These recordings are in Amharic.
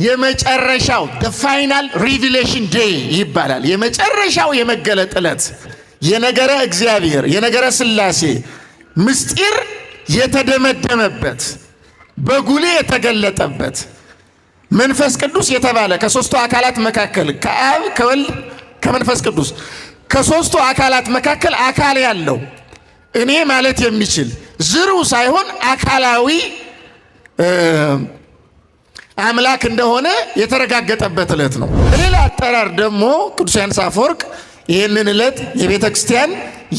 የመጨረሻው the final revelation day ይባላል። የመጨረሻው የመገለጥ ዕለት የነገረ እግዚአብሔር የነገረ ሥላሴ ምስጢር የተደመደመበት በጉሌ የተገለጠበት መንፈስ ቅዱስ የተባለ ከሶስቱ አካላት መካከል ከአብ ከወልድ ከመንፈስ ቅዱስ ከሶስቱ አካላት መካከል አካል ያለው እኔ ማለት የሚችል ዝሩ ሳይሆን አካላዊ አምላክ እንደሆነ የተረጋገጠበት ዕለት ነው። ሌላ አጠራር ደግሞ ቅዱስ ዮሐንስ አፈወርቅ ይህንን ዕለት የቤተ ክርስቲያን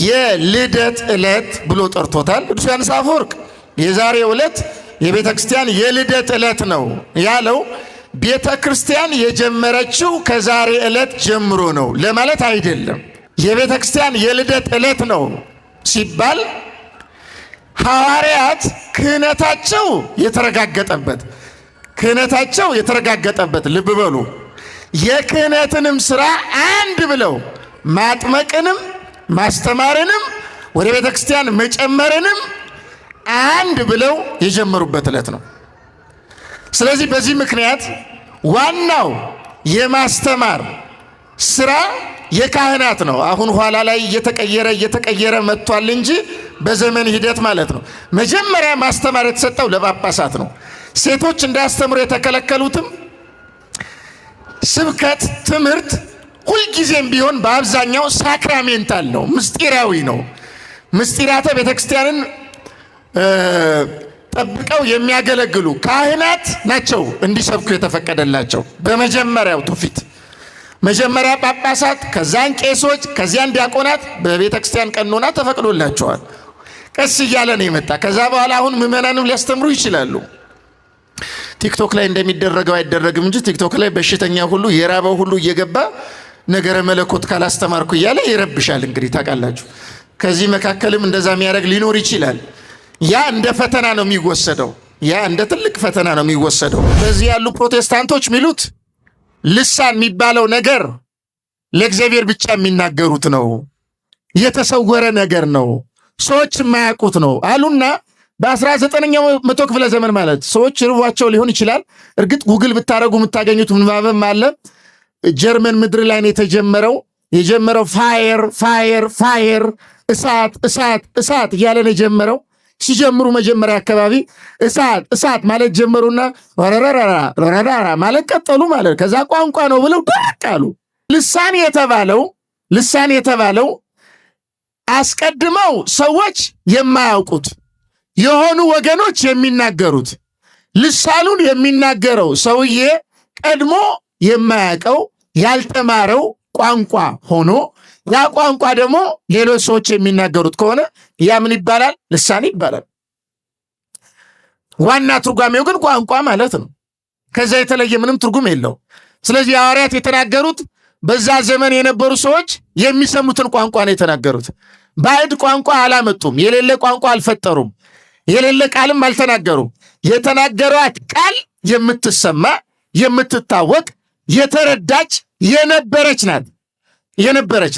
የልደት ዕለት ብሎ ጠርቶታል። ቅዱስ ዮሐንስ አፈወርቅ የዛሬው ዕለት የቤተ ክርስቲያን የልደት ዕለት ነው ያለው ቤተ ክርስቲያን የጀመረችው ከዛሬ ዕለት ጀምሮ ነው ለማለት አይደለም። የቤተ ክርስቲያን የልደት ዕለት ነው ሲባል ሐዋርያት ክህነታቸው የተረጋገጠበት ልብ በሉ። የክህነትንም ሥራ አንድ ብለው ማጥመቅንም ማስተማርንም ወደ ቤተ ክርስቲያን መጨመርንም አንድ ብለው የጀመሩበት ዕለት ነው። ስለዚህ በዚህ ምክንያት ዋናው የማስተማር ሥራ የካህናት ነው። አሁን ኋላ ላይ እየተቀየረ መጥቷል እንጂ በዘመን ሂደት ማለት ነው። መጀመሪያ ማስተማር የተሰጠው ለጳጳሳት ነው። ሴቶች እንዳያስተምሩ የተከለከሉትም ስብከት ትምህርት ሁልጊዜም ቢሆን በአብዛኛው ሳክራሜንታል ነው፣ ምስጢራዊ ነው። ምስጢራተ ቤተክርስቲያንን ጠብቀው የሚያገለግሉ ካህናት ናቸው እንዲሰብኩ የተፈቀደላቸው። በመጀመሪያው ትውፊት መጀመሪያ ጳጳሳት፣ ከዛን ቄሶች፣ ከዚያን ዲያቆናት በቤተ ክርስቲያን ቀኖና ተፈቅዶላቸዋል። ቀስ እያለ ነው የመጣ። ከዛ በኋላ አሁን ምዕመናንም ሊያስተምሩ ይችላሉ። ቲክቶክ ላይ እንደሚደረገው አይደረግም እንጂ ቲክቶክ ላይ በሽተኛ ሁሉ የራበው ሁሉ እየገባ ነገረ መለኮት ካላስተማርኩ እያለ ይረብሻል። እንግዲህ ታውቃላችሁ። ከዚህ መካከልም እንደዛ የሚያደርግ ሊኖር ይችላል። ያ እንደ ፈተና ነው የሚወሰደው። እንደ ትልቅ ፈተና ነው የሚወሰደው። በዚህ ያሉ ፕሮቴስታንቶች ሚሉት ልሳን የሚባለው ነገር ለእግዚአብሔር ብቻ የሚናገሩት ነው፣ የተሰወረ ነገር ነው፣ ሰዎች የማያውቁት ነው አሉና በ19ኛው መቶ ክፍለ ዘመን ማለት ሰዎች ርቧቸው ሊሆን ይችላል። እርግጥ ጉግል ብታረጉ የምታገኙት ምንባብም አለ። ጀርመን ምድር ላይ ነው የጀመረው ፋየር እሳት እያለ ነው የጀመረው። ሲጀምሩ መጀመሪያ አካባቢ እሳት ማለት ጀመሩና ረራራ ማለት ቀጠሉ ማለት ከዛ ቋንቋ ነው ብለው ዳቃሉ። ልሳን የተባለው አስቀድመው ሰዎች የማያውቁት የሆኑ ወገኖች የሚናገሩት ልሳኑን የሚናገረው ሰውዬ ቀድሞ የማያውቀው ያልተማረው ቋንቋ ሆኖ ያ ቋንቋ ደግሞ ሌሎች ሰዎች የሚናገሩት ከሆነ ያ ምን ይባላል? ልሳን ይባላል። ዋና ትርጓሜው ግን ቋንቋ ማለት ነው። ከዛ የተለየ ምንም ትርጉም የለው። ስለዚህ ሐዋርያት የተናገሩት በዛ ዘመን የነበሩ ሰዎች የሚሰሙትን ቋንቋ ነው የተናገሩት። ባዕድ ቋንቋ አላመጡም። የሌለ ቋንቋ አልፈጠሩም። የሌለ ቃልም አልተናገሩም። የተናገሯት ቃል የምትሰማ የምትታወቅ የተረዳች የነበረች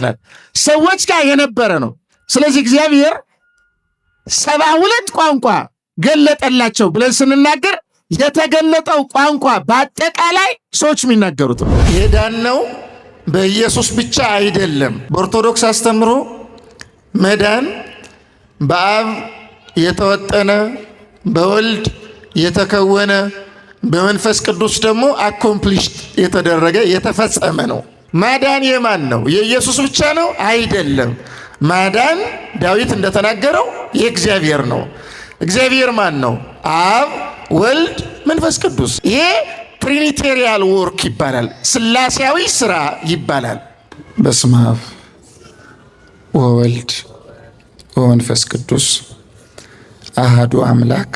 ናት። ሰዎች ጋር የነበረ ነው። ስለዚህ እግዚአብሔር 72 ቋንቋ ገለጠላቸው ብለን ስንናገር የተገለጠው ቋንቋ በአጠቃላይ ሰዎች የሚናገሩት ነው። የዳነው በኢየሱስ ብቻ አይደለም። በኦርቶዶክስ አስተምሮ መዳን በአብ የተወጠነ በወልድ የተከወነ በመንፈስ ቅዱስ ደግሞ አኮምፕሊሽድ የተደረገ የተፈጸመ ነው። ማዳን የማን ነው? የኢየሱስ ብቻ ነው? አይደለም። ማዳን ዳዊት እንደተናገረው የእግዚአብሔር ነው። እግዚአብሔር ማን ነው? አብ፣ ወልድ፣ መንፈስ ቅዱስ። ይሄ ትሪኒቴሪያል ወርክ ይባላል። ስላሴያዊ ስራ ይባላል። በስመ አብ ወወልድ ወመንፈስ ቅዱስ አሃዱ አምላክ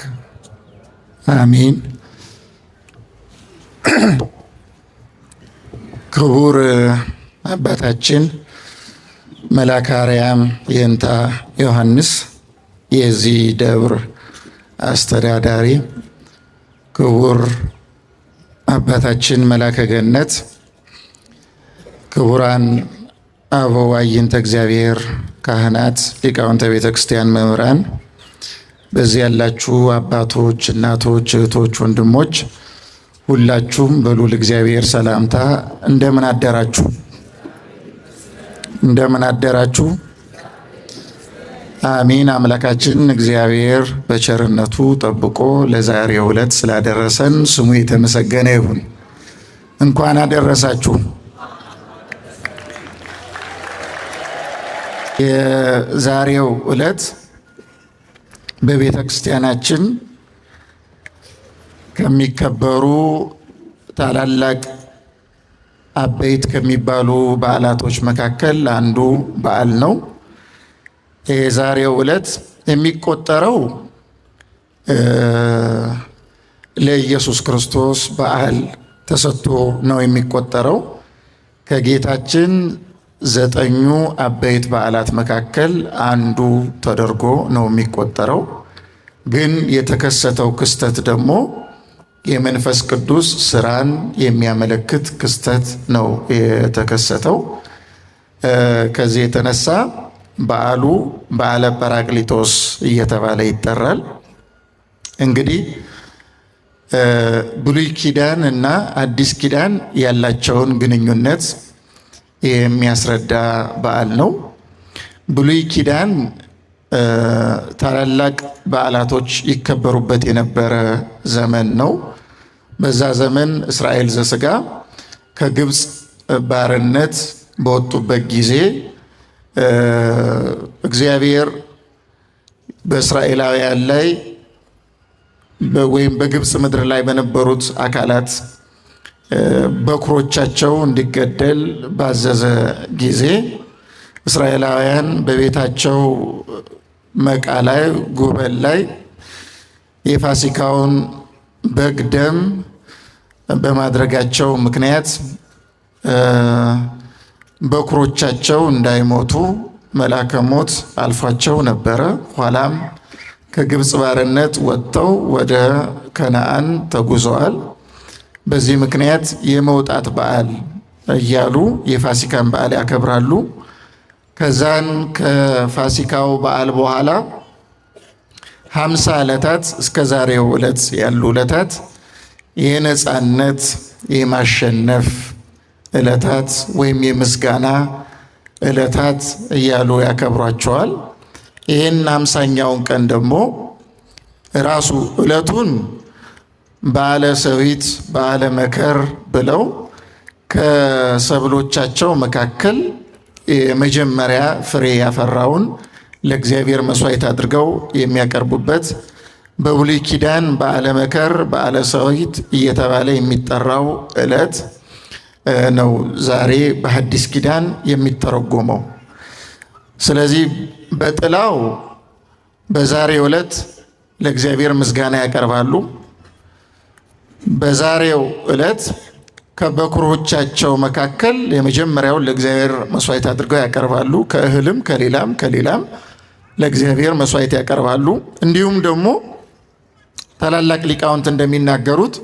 አሜን። ክቡር አባታችን መልአከ አርያም የእንታ ዮሐንስ የዚህ ደብር አስተዳዳሪ፣ ክቡር አባታችን መልአከ ገነት፣ ክቡራን አበው አይንተ እግዚአብሔር ካህናት፣ ሊቃውንተ ቤተ ክርስቲያን፣ መምህራን፣ በዚህ ያላችሁ አባቶች፣ እናቶች፣ እህቶች፣ ወንድሞች ሁላችሁም በልዑል እግዚአብሔር ሰላምታ እንደምን አደራችሁ? እንደምን አደራችሁ? አሜን። አምላካችን እግዚአብሔር በቸርነቱ ጠብቆ ለዛሬው ዕለት ስላደረሰን ስሙ የተመሰገነ ይሁን። እንኳን አደረሳችሁ። የዛሬው ዕለት በቤተ ክርስቲያናችን ከሚከበሩ ታላላቅ አበይት ከሚባሉ በዓላቶች መካከል አንዱ በዓል ነው። የዛሬው ዕለት የሚቆጠረው ለኢየሱስ ክርስቶስ በዓል ተሰጥቶ ነው የሚቆጠረው። ከጌታችን 9 አበይት በዓላት መካከል አንዱ ተደርጎ ነው የሚቆጠረው። ግን የተከሰተው ክስተት ደግሞ የመንፈስ ቅዱስ ስራን የሚያመለክት ክስተት ነው የተከሰተው። ከዚህ የተነሳ በዓሉ በዓለ ጰራቅሊጦስ እየተባለ ይጠራል። እንግዲህ ብሉይ ኪዳን እና አዲስ ኪዳን ያላቸውን ግንኙነት የሚያስረዳ በዓል ነው። ብሉይ ኪዳን ታላላቅ በዓላቶች ይከበሩበት የነበረ ዘመን ነው። በዛ ዘመን እስራኤል ዘሥጋ ከግብፅ ባርነት በወጡበት ጊዜ እግዚአብሔር በእስራኤላውያን ላይ ወይም በግብፅ ምድር ላይ በነበሩት አካላት በኩሮቻቸው እንዲገደል ባዘዘ ጊዜ እስራኤላውያን በቤታቸው መቃ ላይ ጉበል ላይ የፋሲካውን በግ ደም በማድረጋቸው ምክንያት በኩሮቻቸው እንዳይሞቱ መልአከ ሞት አልፏቸው ነበረ። ኋላም ከግብፅ ባርነት ወጥተው ወደ ከነዓን ተጉዘዋል። በዚህ ምክንያት የመውጣት በዓል እያሉ የፋሲካን በዓል ያከብራሉ። ከዛን ከፋሲካው በዓል በኋላ 50 ዕለታት እስከ ዛሬው ዕለት ያሉ ዕለታት የነፃነት የማሸነፍ ዕለታት ወይም የምስጋና ዕለታት እያሉ ያከብሯቸዋል። ይህን 50ኛውን ቀን ደግሞ ራሱ ዕለቱን በዓለ ሰዊት በዓለ መከር ብለው ከሰብሎቻቸው መካከል የመጀመሪያ ፍሬ ያፈራውን ለእግዚአብሔር መስዋዕት አድርገው የሚያቀርቡበት በብሉይ ኪዳን በዓለ መከር በዓለ ሰዊት እየተባለ የሚጠራው ዕለት ነው ዛሬ በሐዲስ ኪዳን የሚተረጎመው። ስለዚህ በጥላው በዛሬው ዕለት ለእግዚአብሔር ምስጋና ያቀርባሉ። በዛሬው ዕለት ከበኩሮቻቸው መካከል የመጀመሪያውን ለእግዚአብሔር መስዋዕት አድርገው ያቀርባሉ። ከእህልም ከሌላም ለእግዚአብሔር መስዋዕት ያቀርባሉ። እንዲሁም ደግሞ ታላላቅ ሊቃውንት እንደሚናገሩት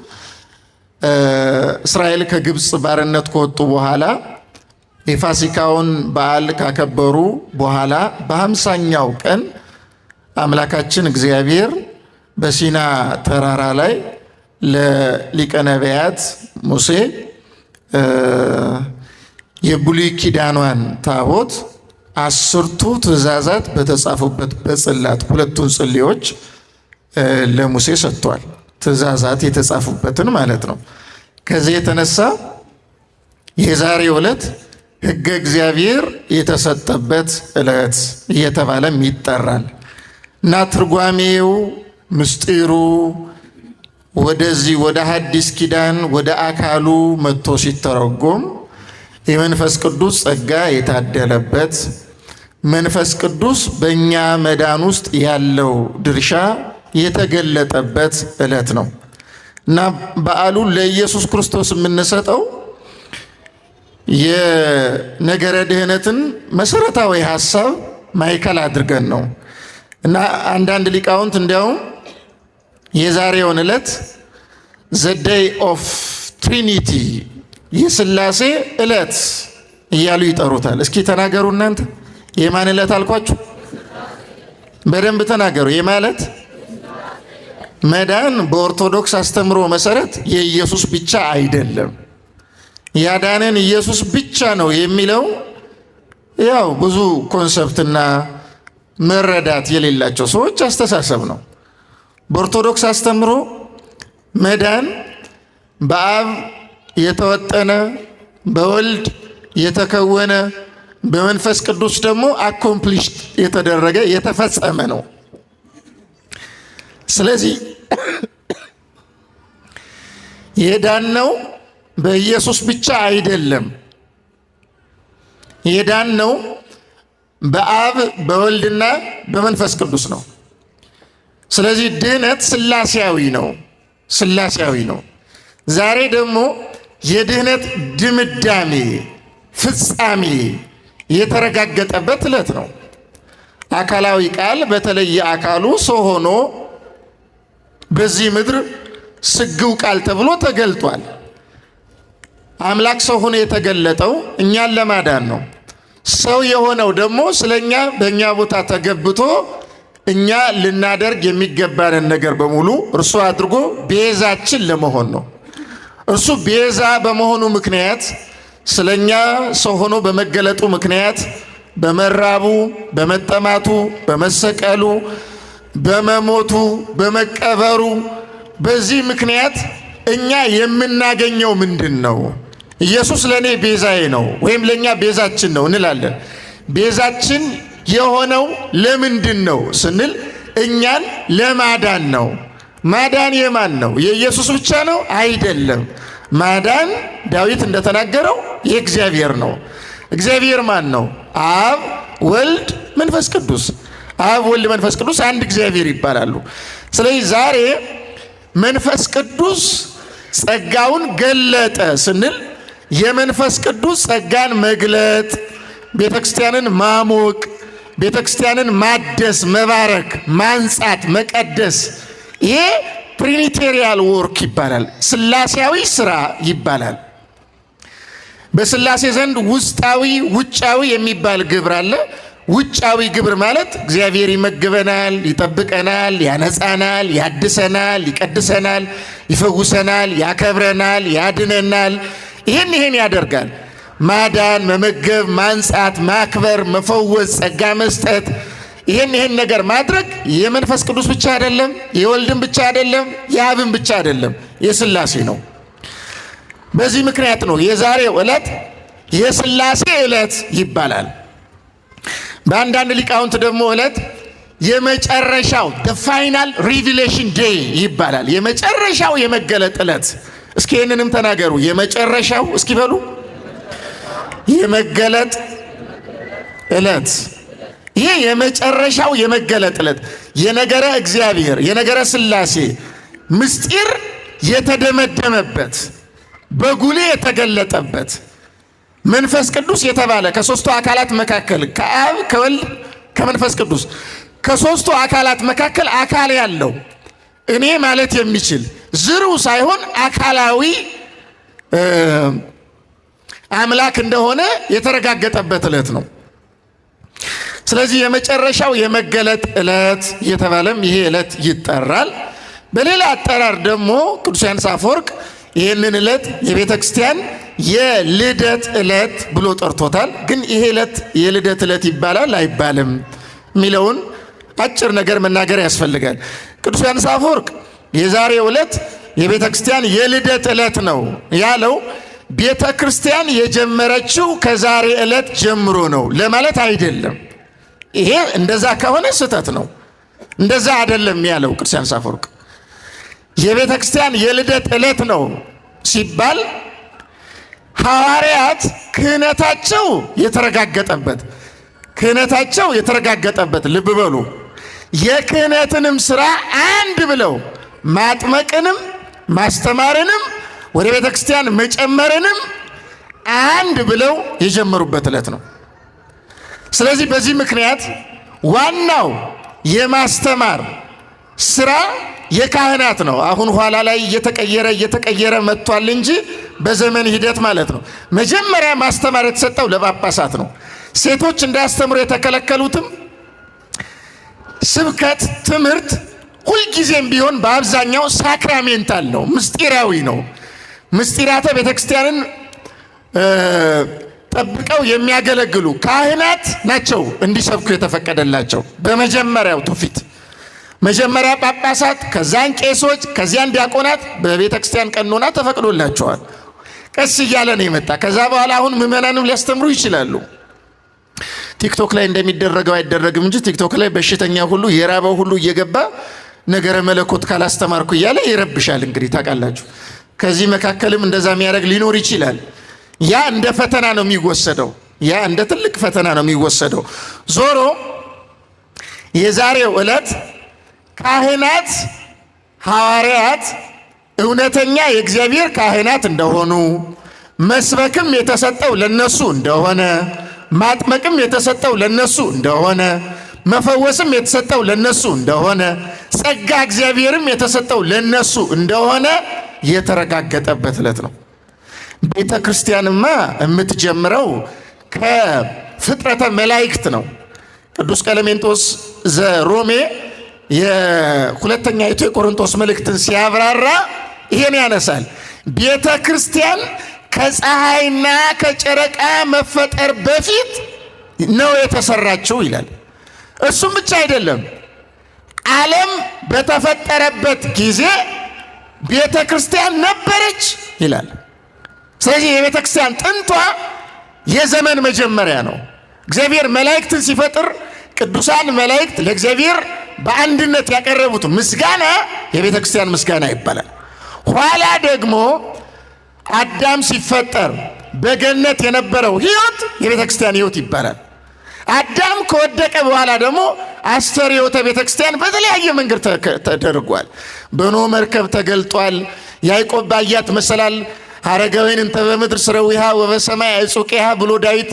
እስራኤል ከግብፅ ባርነት ከወጡ በኋላ የፋሲካውን በዓል ካከበሩ በኋላ በ50ኛው ቀን አምላካችን እግዚአብሔር በሲና ተራራ ላይ ለሊቀ ነቢያት ሙሴ የብሉይ ኪዳኗን ታቦት 10ቱ ትእዛዛት በተጻፉበት በጽላት 2ቱን ጽሌዎች ለሙሴ ሰጥቷል። ትእዛዛት የተጻፉበትን ማለት ነው። ከዚህ የተነሳ የዛሬው ዕለት ሕገ እግዚአብሔር የተሰጠበት ዕለት እየተባለም ይጠራል እና ትርጓሜው ምስጢሩ ወደዚህ ወደ ሐዲስ ኪዳን ወደ አካሉ መጥቶ ሲተረጎም የመንፈስ ቅዱስ ጸጋ የታደለበት መንፈስ ቅዱስ በእኛ መዳን ውስጥ ያለው ድርሻ የተገለጠበት ዕለት ነው እና በዓሉን ለኢየሱስ ክርስቶስ የምንሰጠው የነገረ ድህነትን መሰረታዊ ሐሳብ ማዕከል አድርገን ነው እና አንዳንድ ሊቃውንት እንዲያውም የዛሬውን ዕለት ዘ ዴይ ኦፍ ትሪኒቲ የሥላሴ ዕለት እያሉ ይጠሩታል። እስኪ ተናገሩ እናንተ። የማን ዕለት አልኳችሁ? በደንብ ተናገሩ። የማለት መዳን በኦርቶዶክስ አስተምሮ መሰረት የኢየሱስ ብቻ አይደለም። ያዳነን ኢየሱስ ብቻ ነው የሚለው ያው ብዙ ኮንሰፕትና መረዳት የሌላቸው ሰዎች አስተሳሰብ ነው። በኦርቶዶክስ አስተምሮ መዳን በአብ የተወጠነ፣ በወልድ የተከወነ፣ በመንፈስ ቅዱስ ደግሞ አኮምፕሊሽ የተደረገ የተፈጸመ ነው። ስለዚህ የዳነው በኢየሱስ ብቻ አይደለም። የዳነው በአብ በወልድና በመንፈስ ቅዱስ ነው። ስለዚህ ድህነት ስላሴያዊ ነው፣ ስላሴያዊ ነው። ዛሬ ደግሞ የድህነት ድምዳሜ ፍጻሜ የተረጋገጠበት ዕለት ነው። አካላዊ ቃል በተለየ አካሉ ሰው ሆኖ በዚህ ምድር ስግው ቃል ተብሎ ተገልጧል። አምላክ ሰው ሆኖ የተገለጠው እኛን ለማዳን ነው። ሰው የሆነው ደግሞ ስለኛ በእኛ ቦታ ተገብቶ እኛ ልናደርግ የሚገባንን ነገር በሙሉ እርሱ አድርጎ ቤዛችን ለመሆን ነው። እርሱ ቤዛ በመሆኑ ምክንያት ስለኛ ሰው ሆኖ በመገለጡ ምክንያት በመራቡ፣ በመጠማቱ፣ በመሰቀሉ፣ በመሞቱ፣ በመቀበሩ በዚህ ምክንያት እኛ የምናገኘው ምንድን ነው? ኢየሱስ ለእኔ ቤዛዬ ነው ወይም ለእኛ ቤዛችን ነው እንላለን። ቤዛችን የሆነው ለምንድን ነው ስንል እኛን ለማዳን ነው። ማዳን የማን ነው? የኢየሱስ ብቻ ነው? አይደለም። ማዳን ዳዊት እንደተናገረው የእግዚአብሔር ነው። እግዚአብሔር ማን ነው? አብ፣ ወልድ፣ መንፈስ ቅዱስ። አብ፣ ወልድ፣ መንፈስ ቅዱስ አንድ እግዚአብሔር ይባላሉ። ስለዚህ ዛሬ መንፈስ ቅዱስ ጸጋውን ገለጠ ስንል የመንፈስ ቅዱስ ጸጋን መግለጥ፣ ቤተክርስቲያንን ማሞቅ፣ ቤተክርስቲያንን ማደስ፣ መባረክ፣ ማንጻት፣ መቀደስ ይሄ ትሪኒቴሪያል ወርክ ይባላል። ስላሴያዊ ስራ ይባላል። በስላሴ ዘንድ ውስጣዊ ውጫዊ የሚባል ግብር አለ። ውጫዊ ግብር ማለት እግዚአብሔር ይመግበናል፣ ይጠብቀናል፣ ያነጻናል፣ ያድሰናል፣ ይቀድሰናል፣ ይፈውሰናል፣ ያከብረናል፣ ያድነናል። ይህን ያደርጋል። ማዳን፣ መመገብ፣ ማንጻት፣ ማክበር፣ መፈወስ፣ ጸጋ መስጠት ይህን ነገር ማድረግ የመንፈስ ቅዱስ ብቻ አይደለም፣ የወልድም ብቻ አይደለም፣ የአብም ብቻ አይደለም፣ የስላሴ ነው። በዚህ ምክንያት ነው የዛሬው ዕለት የስላሴ ዕለት ይባላል። በአንዳንድ ሊቃውንት ደግሞ ዕለት የመጨረሻው ፋይናል ሪቪሌሽን ዴይ ይባላል። የመጨረሻው የመገለጥ ዕለት። እስኪ ይህንንም ተናገሩ። የመጨረሻው እስኪ በሉ። የመገለጥ ዕለት። ይሄ የመጨረሻው የመገለጥ ዕለት የነገረ እግዚአብሔር የነገረ ስላሴ ምስጢር የተደመደመበት በጉሌ የተገለጠበት መንፈስ ቅዱስ የተባለ ከሶስቱ አካላት መካከል ከአብ ከወልድ ከመንፈስ ቅዱስ ከሶስቱ አካላት መካከል አካል ያለው እኔ ማለት የሚችል ዝሩ ሳይሆን አካላዊ አምላክ እንደሆነ የተረጋገጠበት ዕለት ነው። ስለዚህ የመጨረሻው የመገለጥ ዕለት እየተባለም ይሄ ዕለት ይጠራል። በሌላ አጠራር ደግሞ ቅዱስ ዮሐንስ አፈወርቅ ይህንን ዕለት የቤተ ክርስቲያን የልደት ዕለት ብሎ ጠርቶታል። ግን ይሄ ዕለት የልደት ዕለት ይባላል አይባልም የሚለውን አጭር ነገር መናገር ያስፈልጋል። ቅዱስ ዮሐንስ አፈወርቅ የዛሬው ዕለት የቤተ ክርስቲያን የልደት ዕለት ነው ያለው ቤተ ክርስቲያን የጀመረችው ከዛሬ ዕለት ጀምሮ ነው ለማለት አይደለም። ይሄ እንደዛ ከሆነ ስህተት ነው። እንደዛ አይደለም ያለው ቅዱስ ዮሐንስ አፈወርቅ። የቤተ ክርስቲያን የልደት ዕለት ነው ሲባል ሐዋርያት ክህነታቸው የተረጋገጠበት ልብ በሉ። የክህነትንም ስራ አንድ ብለው ማጥመቅንም ማስተማርንም ወደ ቤተ ክርስቲያን መጨመርንም አንድ ብለው የጀመሩበት ዕለት ነው። ስለዚህ በዚህ ምክንያት ዋናው የማስተማር ስራ የካህናት ነው። አሁን ኋላ ላይ እየተቀየረ መጥቷል እንጂ በዘመን ሂደት ማለት ነው። መጀመሪያ ማስተማር የተሰጠው ለጳጳሳት ነው። ሴቶች እንዳያስተምሩ የተከለከሉትም ስብከት፣ ትምህርት ሁልጊዜም ቢሆን በአብዛኛው ሳክራሜንታል ነው፣ ምስጢራዊ ነው። ምስጢራተ ቤተክርስቲያንን ጠብቀው የሚያገለግሉ ካህናት ናቸው እንዲሰብኩ የተፈቀደላቸው። በመጀመሪያው ትውፊት መጀመሪያ ጳጳሳት፣ ከዛን ቄሶች፣ ከዚያን ዲያቆናት በቤተክርስቲያን ቀኖና ተፈቅዶላቸዋል። ቀስ እያለ ነው የመጣ። ከዛ በኋላ አሁን ምዕመናንም ሊያስተምሩ ይችላሉ። ቲክቶክ ላይ እንደሚደረገው አይደረግም እንጂ ቲክቶክ ላይ በሽተኛ ሁሉ የራበው ሁሉ እየገባ ነገረ መለኮት ካላስተማርኩ እያለ ይረብሻል። እንግዲህ ታውቃላችሁ። ከዚህ መካከልም እንደዛ የሚያደርግ ሊኖር ይችላል። ያ እንደ ፈተና ነው የሚወሰደው። ያ እንደ ትልቅ ፈተና ነው የሚወሰደው። ዞሮ የዛሬው ዕለት ካህናት ሐዋርያት እውነተኛ የእግዚአብሔር ካህናት እንደሆኑ፣ መስበክም የተሰጠው ለነሱ እንደሆነ፣ ማጥመቅም የተሰጠው ለነሱ እንደሆነ፣ መፈወስም የተሰጠው ለነሱ እንደሆነ፣ ጸጋ እግዚአብሔርም የተሰጠው ለነሱ እንደሆነ የተረጋገጠበት ዕለት ነው። ቤተ ክርስቲያንማ የምትጀምረው ከፍጥረተ መላእክት ነው። ቅዱስ ቀለሜንጦስ ዘሮሜ የሁለተኛይቱ የቆሮንቶስ መልእክትን ሲያብራራ ይሄን ያነሳል። ቤተ ክርስቲያን ከፀሐይና ከጨረቃ መፈጠር በፊት ነው የተሰራችው ይላል። እሱም ብቻ አይደለም፣ ዓለም በተፈጠረበት ጊዜ ቤተ ክርስቲያን ነበረች ይላል። ስለዚህ የቤተ ክርስቲያን ጥንቷ የዘመን መጀመሪያ ነው። እግዚአብሔር መላእክትን ሲፈጥር ቅዱሳን መላእክት ለእግዚአብሔር በአንድነት ያቀረቡት ምስጋና የቤተ ክርስቲያን ምስጋና ይባላል። ኋላ ደግሞ አዳም ሲፈጠር በገነት የነበረው ሕይወት የቤተ ክርስቲያን ሕይወት ይባላል። አዳም ከወደቀ በኋላ ደግሞ አስተርእዮተ ቤተ ክርስቲያን በተለያየ መንገድ ተደርጓል። በኖህ መርከብ ተገልጧል። ያዕቆብ ባያት መሰላል ሐረገወይን እንተ በምድር ስረዊሃ ወበሰማይ አይጹቂሃ ብሎ ዳዊት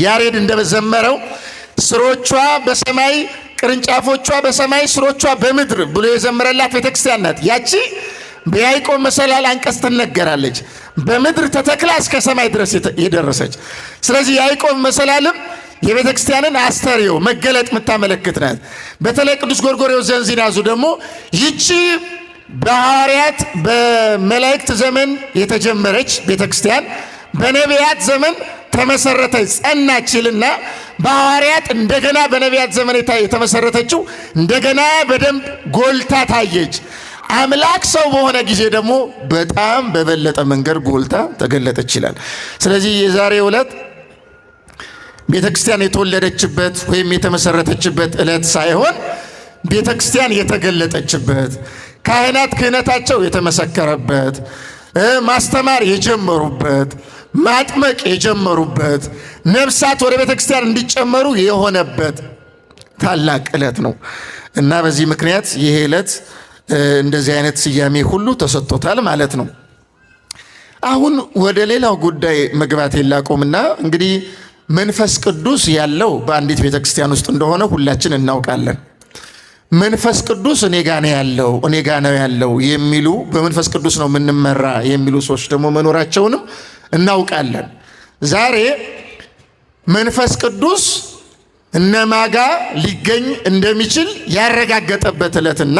ያሬድ እንደዘመረው ስሮቿ በሰማይ ቅርንጫፎቿ በሰማይ ስሮቿ በምድር ብሎ የዘመረላት ቤተክርስቲያን ናት። ያቺ በያዕቆብ መሰላል አንቀጽ ትነገራለች፣ በምድር ተተክላ እስከ ሰማይ ድረስ የደረሰች። ስለዚህ ያዕቆብ መሰላልም የቤተክርስቲያንን አስተርእዮ መገለጥ የምታመለክት ናት። በተለይ ቅዱስ ጎርጎርዮስ ዘእንዚናዙ ደግሞ ይቺ በሐዋርያት በመላእክት ዘመን የተጀመረች ቤተክርስቲያን በነቢያት ዘመን ተመሰረተች ጸናችልና በሐዋርያት እንደገና በነቢያት ዘመን የተመሰረተችው እንደገና በደንብ ጎልታ ታየች። አምላክ ሰው በሆነ ጊዜ ደግሞ በጣም በበለጠ መንገድ ጎልታ ተገለጠች ይላል። ስለዚህ የዛሬው ዕለት ቤተክርስቲያን የተወለደችበት ወይም የተመሰረተችበት ዕለት ሳይሆን ቤተክርስቲያን የተገለጠችበት፣ ካህናት ክህነታቸው የተመሰከረበት፣ ማስተማር የጀመሩበት፣ ማጥመቅ የጀመሩበት፣ ነፍሳት ወደ ቤተክርስቲያን እንዲጨመሩ የሆነበት ታላቅ ዕለት ነው እና በዚህ ምክንያት ይሄ ዕለት እንደዚህ አይነት ስያሜ ሁሉ ተሰጥቶታል ማለት ነው። አሁን ወደ ሌላው ጉዳይ መግባት የላቆምና እንግዲህ መንፈስ ቅዱስ ያለው በአንዲት ቤተክርስቲያን ውስጥ እንደሆነ ሁላችን እናውቃለን። መንፈስ ቅዱስ እኔ ጋ ነው ያለው እኔ ጋ ነው ያለው የሚሉ በመንፈስ ቅዱስ ነው የምንመራ የሚሉ ሰዎች ደግሞ መኖራቸውንም እናውቃለን። ዛሬ መንፈስ ቅዱስ እነማጋ ሊገኝ እንደሚችል ያረጋገጠበት ዕለትና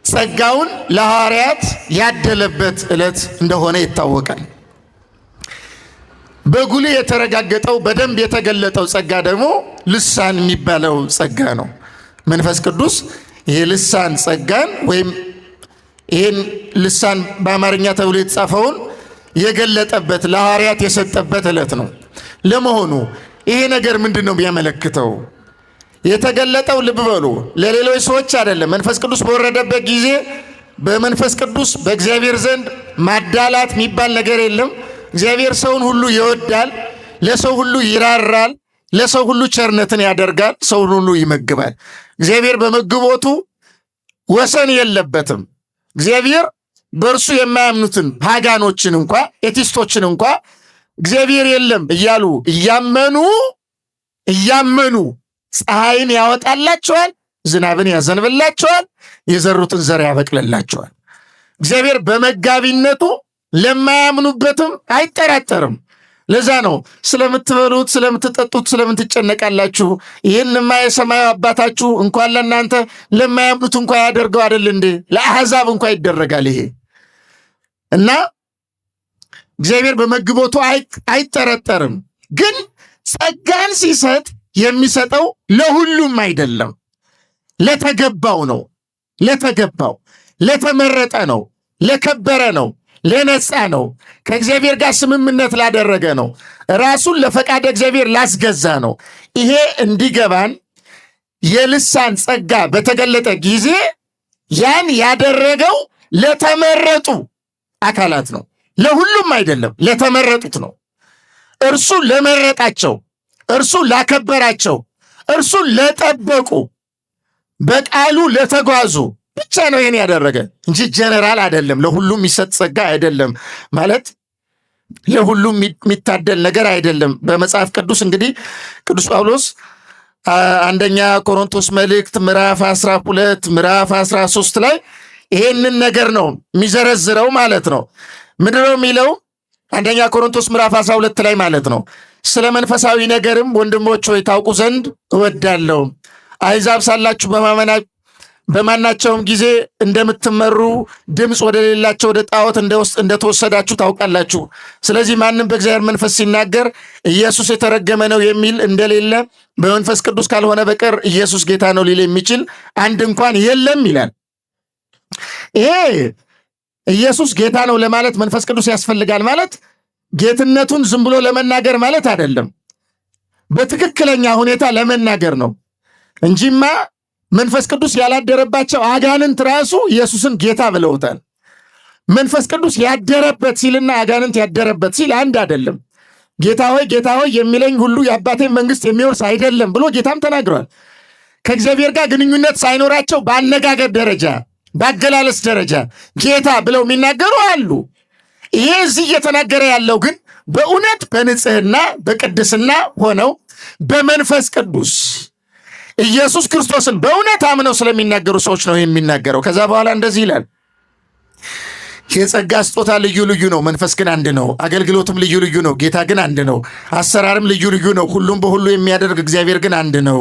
ጸጋውን ለሐዋርያት ያደለበት ዕለት እንደሆነ ይታወቃል። በጉልህ የተረጋገጠው በደንብ የተገለጠው ጸጋ ደግሞ ልሳን የሚባለው ጸጋ ነው። መንፈስ ቅዱስ የልሳን ጸጋን ወይም ይህን ልሳን በአማርኛ ተብሎ የተጻፈውን የገለጠበት ለሐዋርያት የሰጠበት ዕለት ነው። ለመሆኑ ይሄ ነገር ምንድን ነው የሚያመለክተው? የተገለጠው ልብ በሉ ለሌሎች ሰዎች አይደለም። መንፈስ ቅዱስ በወረደበት ጊዜ በመንፈስ ቅዱስ በእግዚአብሔር ዘንድ ማዳላት የሚባል ነገር የለም። እግዚአብሔር ሰውን ሁሉ ይወዳል፣ ለሰው ሁሉ ይራራል፣ ለሰው ሁሉ ቸርነትን ያደርጋል፣ ሰውን ሁሉ ይመግባል። እግዚአብሔር በመግቦቱ ወሰን የለበትም። እግዚአብሔር በእርሱ የማያምኑትን ፓጋኖችን እንኳ ኤቲስቶችን እንኳ እግዚአብሔር የለም እያሉ እያመኑ ፀሐይን ያወጣላቸዋል፣ ዝናብን ያዘንብላቸዋል፣ የዘሩትን ዘር ያበቅልላቸዋል። እግዚአብሔር በመጋቢነቱ ለማያምኑበትም አይጠራጠርም። ለዛ ነው ስለምትበሉት ስለምትጠጡት ስለምትጨነቃላችሁ? ይህንማ የሰማዩ አባታችሁ እንኳን ለእናንተ ለማያምኑት እንኳን ያደርገው አይደል እንዴ? ለአሕዛብ እንኳን ይደረጋል ይሄ። እና እግዚአብሔር በመግቦቱ አይጠረጠርም። ግን ጸጋን ሲሰጥ የሚሰጠው ለሁሉም አይደለም፣ ለተገባው ነው። ለተገባው ለተመረጠ ነው፣ ለከበረ ነው፣ ለነጻ ነው፣ ከእግዚአብሔር ጋር ስምምነት ላደረገ ነው፣ ራሱን ለፈቃደ እግዚአብሔር ላስገዛ ነው። ይሄ እንዲገባን የልሳን ጸጋ በተገለጠ ጊዜ ያን ያደረገው ለተመረጡ አካላት ነው፣ ለሁሉም አይደለም፣ ለተመረጡት ነው። እርሱ ለመረጣቸው፣ እርሱ ላከበራቸው፣ እርሱ ለጠበቁ፣ በቃሉ ለተጓዙ ብቻ ነው ይህን ያደረገ እንጂ ጀነራል አይደለም። ለሁሉም የሚሰጥ ጸጋ አይደለም ማለት ለሁሉም የሚታደል ነገር አይደለም። በመጽሐፍ ቅዱስ እንግዲህ ቅዱስ ጳውሎስ አንደኛ ቆሮንቶስ መልእክት ምዕራፍ 12 ምዕራፍ 13 ላይ ይሄንን ነገር ነው የሚዘረዝረው ማለት ነው። ምንድን ነው የሚለው? አንደኛ ቆሮንቶስ ምዕራፍ 12 ላይ ማለት ነው፣ ስለ መንፈሳዊ ነገርም ወንድሞች ሆይ ታውቁ ዘንድ እወዳለሁ። አሕዛብ ሳላችሁ በማናቸውም ጊዜ እንደምትመሩ ድምፅ ወደሌላቸው ወደ ጣዖት እንደተወሰዳችሁ ታውቃላችሁ። ስለዚህ ማንም በእግዚአብሔር መንፈስ ሲናገር ኢየሱስ የተረገመ ነው የሚል እንደሌለ በመንፈስ ቅዱስ ካልሆነ በቀር ኢየሱስ ጌታ ነው ሊል የሚችል አንድ እንኳን የለም ይላል። ይሄ ኢየሱስ ጌታ ነው ለማለት መንፈስ ቅዱስ ያስፈልጋል ማለት ጌትነቱን ዝም ብሎ ለመናገር ማለት አይደለም፣ በትክክለኛ ሁኔታ ለመናገር ነው እንጂማ መንፈስ ቅዱስ ያላደረባቸው አጋንንት ራሱ ኢየሱስን ጌታ ብለውታል። መንፈስ ቅዱስ ያደረበት ሲልና አጋንንት ያደረበት ሲል አንድ አይደለም። ጌታ ሆይ የሚለኝ ሁሉ የአባቴን መንግሥት የሚወርስ አይደለም ብሎ ጌታም ተናግሯል። ከእግዚአብሔር ጋር ግንኙነት ሳይኖራቸው በአነጋገር ደረጃ በአገላለጽ ደረጃ ጌታ ብለው የሚናገሩ አሉ። ይሄ እዚህ እየተናገረ ያለው ግን በእውነት በንጽህና በቅድስና ሆነው በመንፈስ ቅዱስ ኢየሱስ ክርስቶስን በእውነት አምነው ስለሚናገሩ ሰዎች ነው የሚናገረው። ከዛ በኋላ እንደዚህ ይላል፣ የጸጋ ስጦታ ልዩ ልዩ ነው፣ መንፈስ ግን አንድ ነው። አገልግሎትም ልዩ ልዩ ነው፣ ጌታ ግን አንድ ነው። አሰራርም ልዩ ልዩ ነው፣ ሁሉም በሁሉ የሚያደርግ እግዚአብሔር ግን አንድ ነው።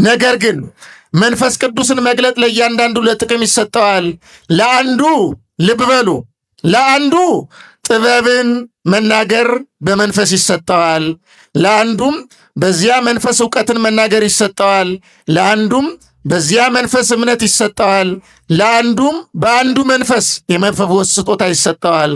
ነገር ግን መንፈስ ቅዱስን መግለጥ ለእያንዳንዱ ለጥቅም ይሰጠዋል። ለአንዱ ልብ በሉ፣ ለአንዱ ጥበብን መናገር በመንፈስ ይሰጠዋል፣ ለአንዱም በዚያ መንፈስ እውቀትን መናገር ይሰጠዋል፣ ለአንዱም በዚያ መንፈስ እምነት ይሰጠዋል፣ ለአንዱም በአንዱ መንፈስ የመፈወስ ስጦታ ይሰጠዋል፣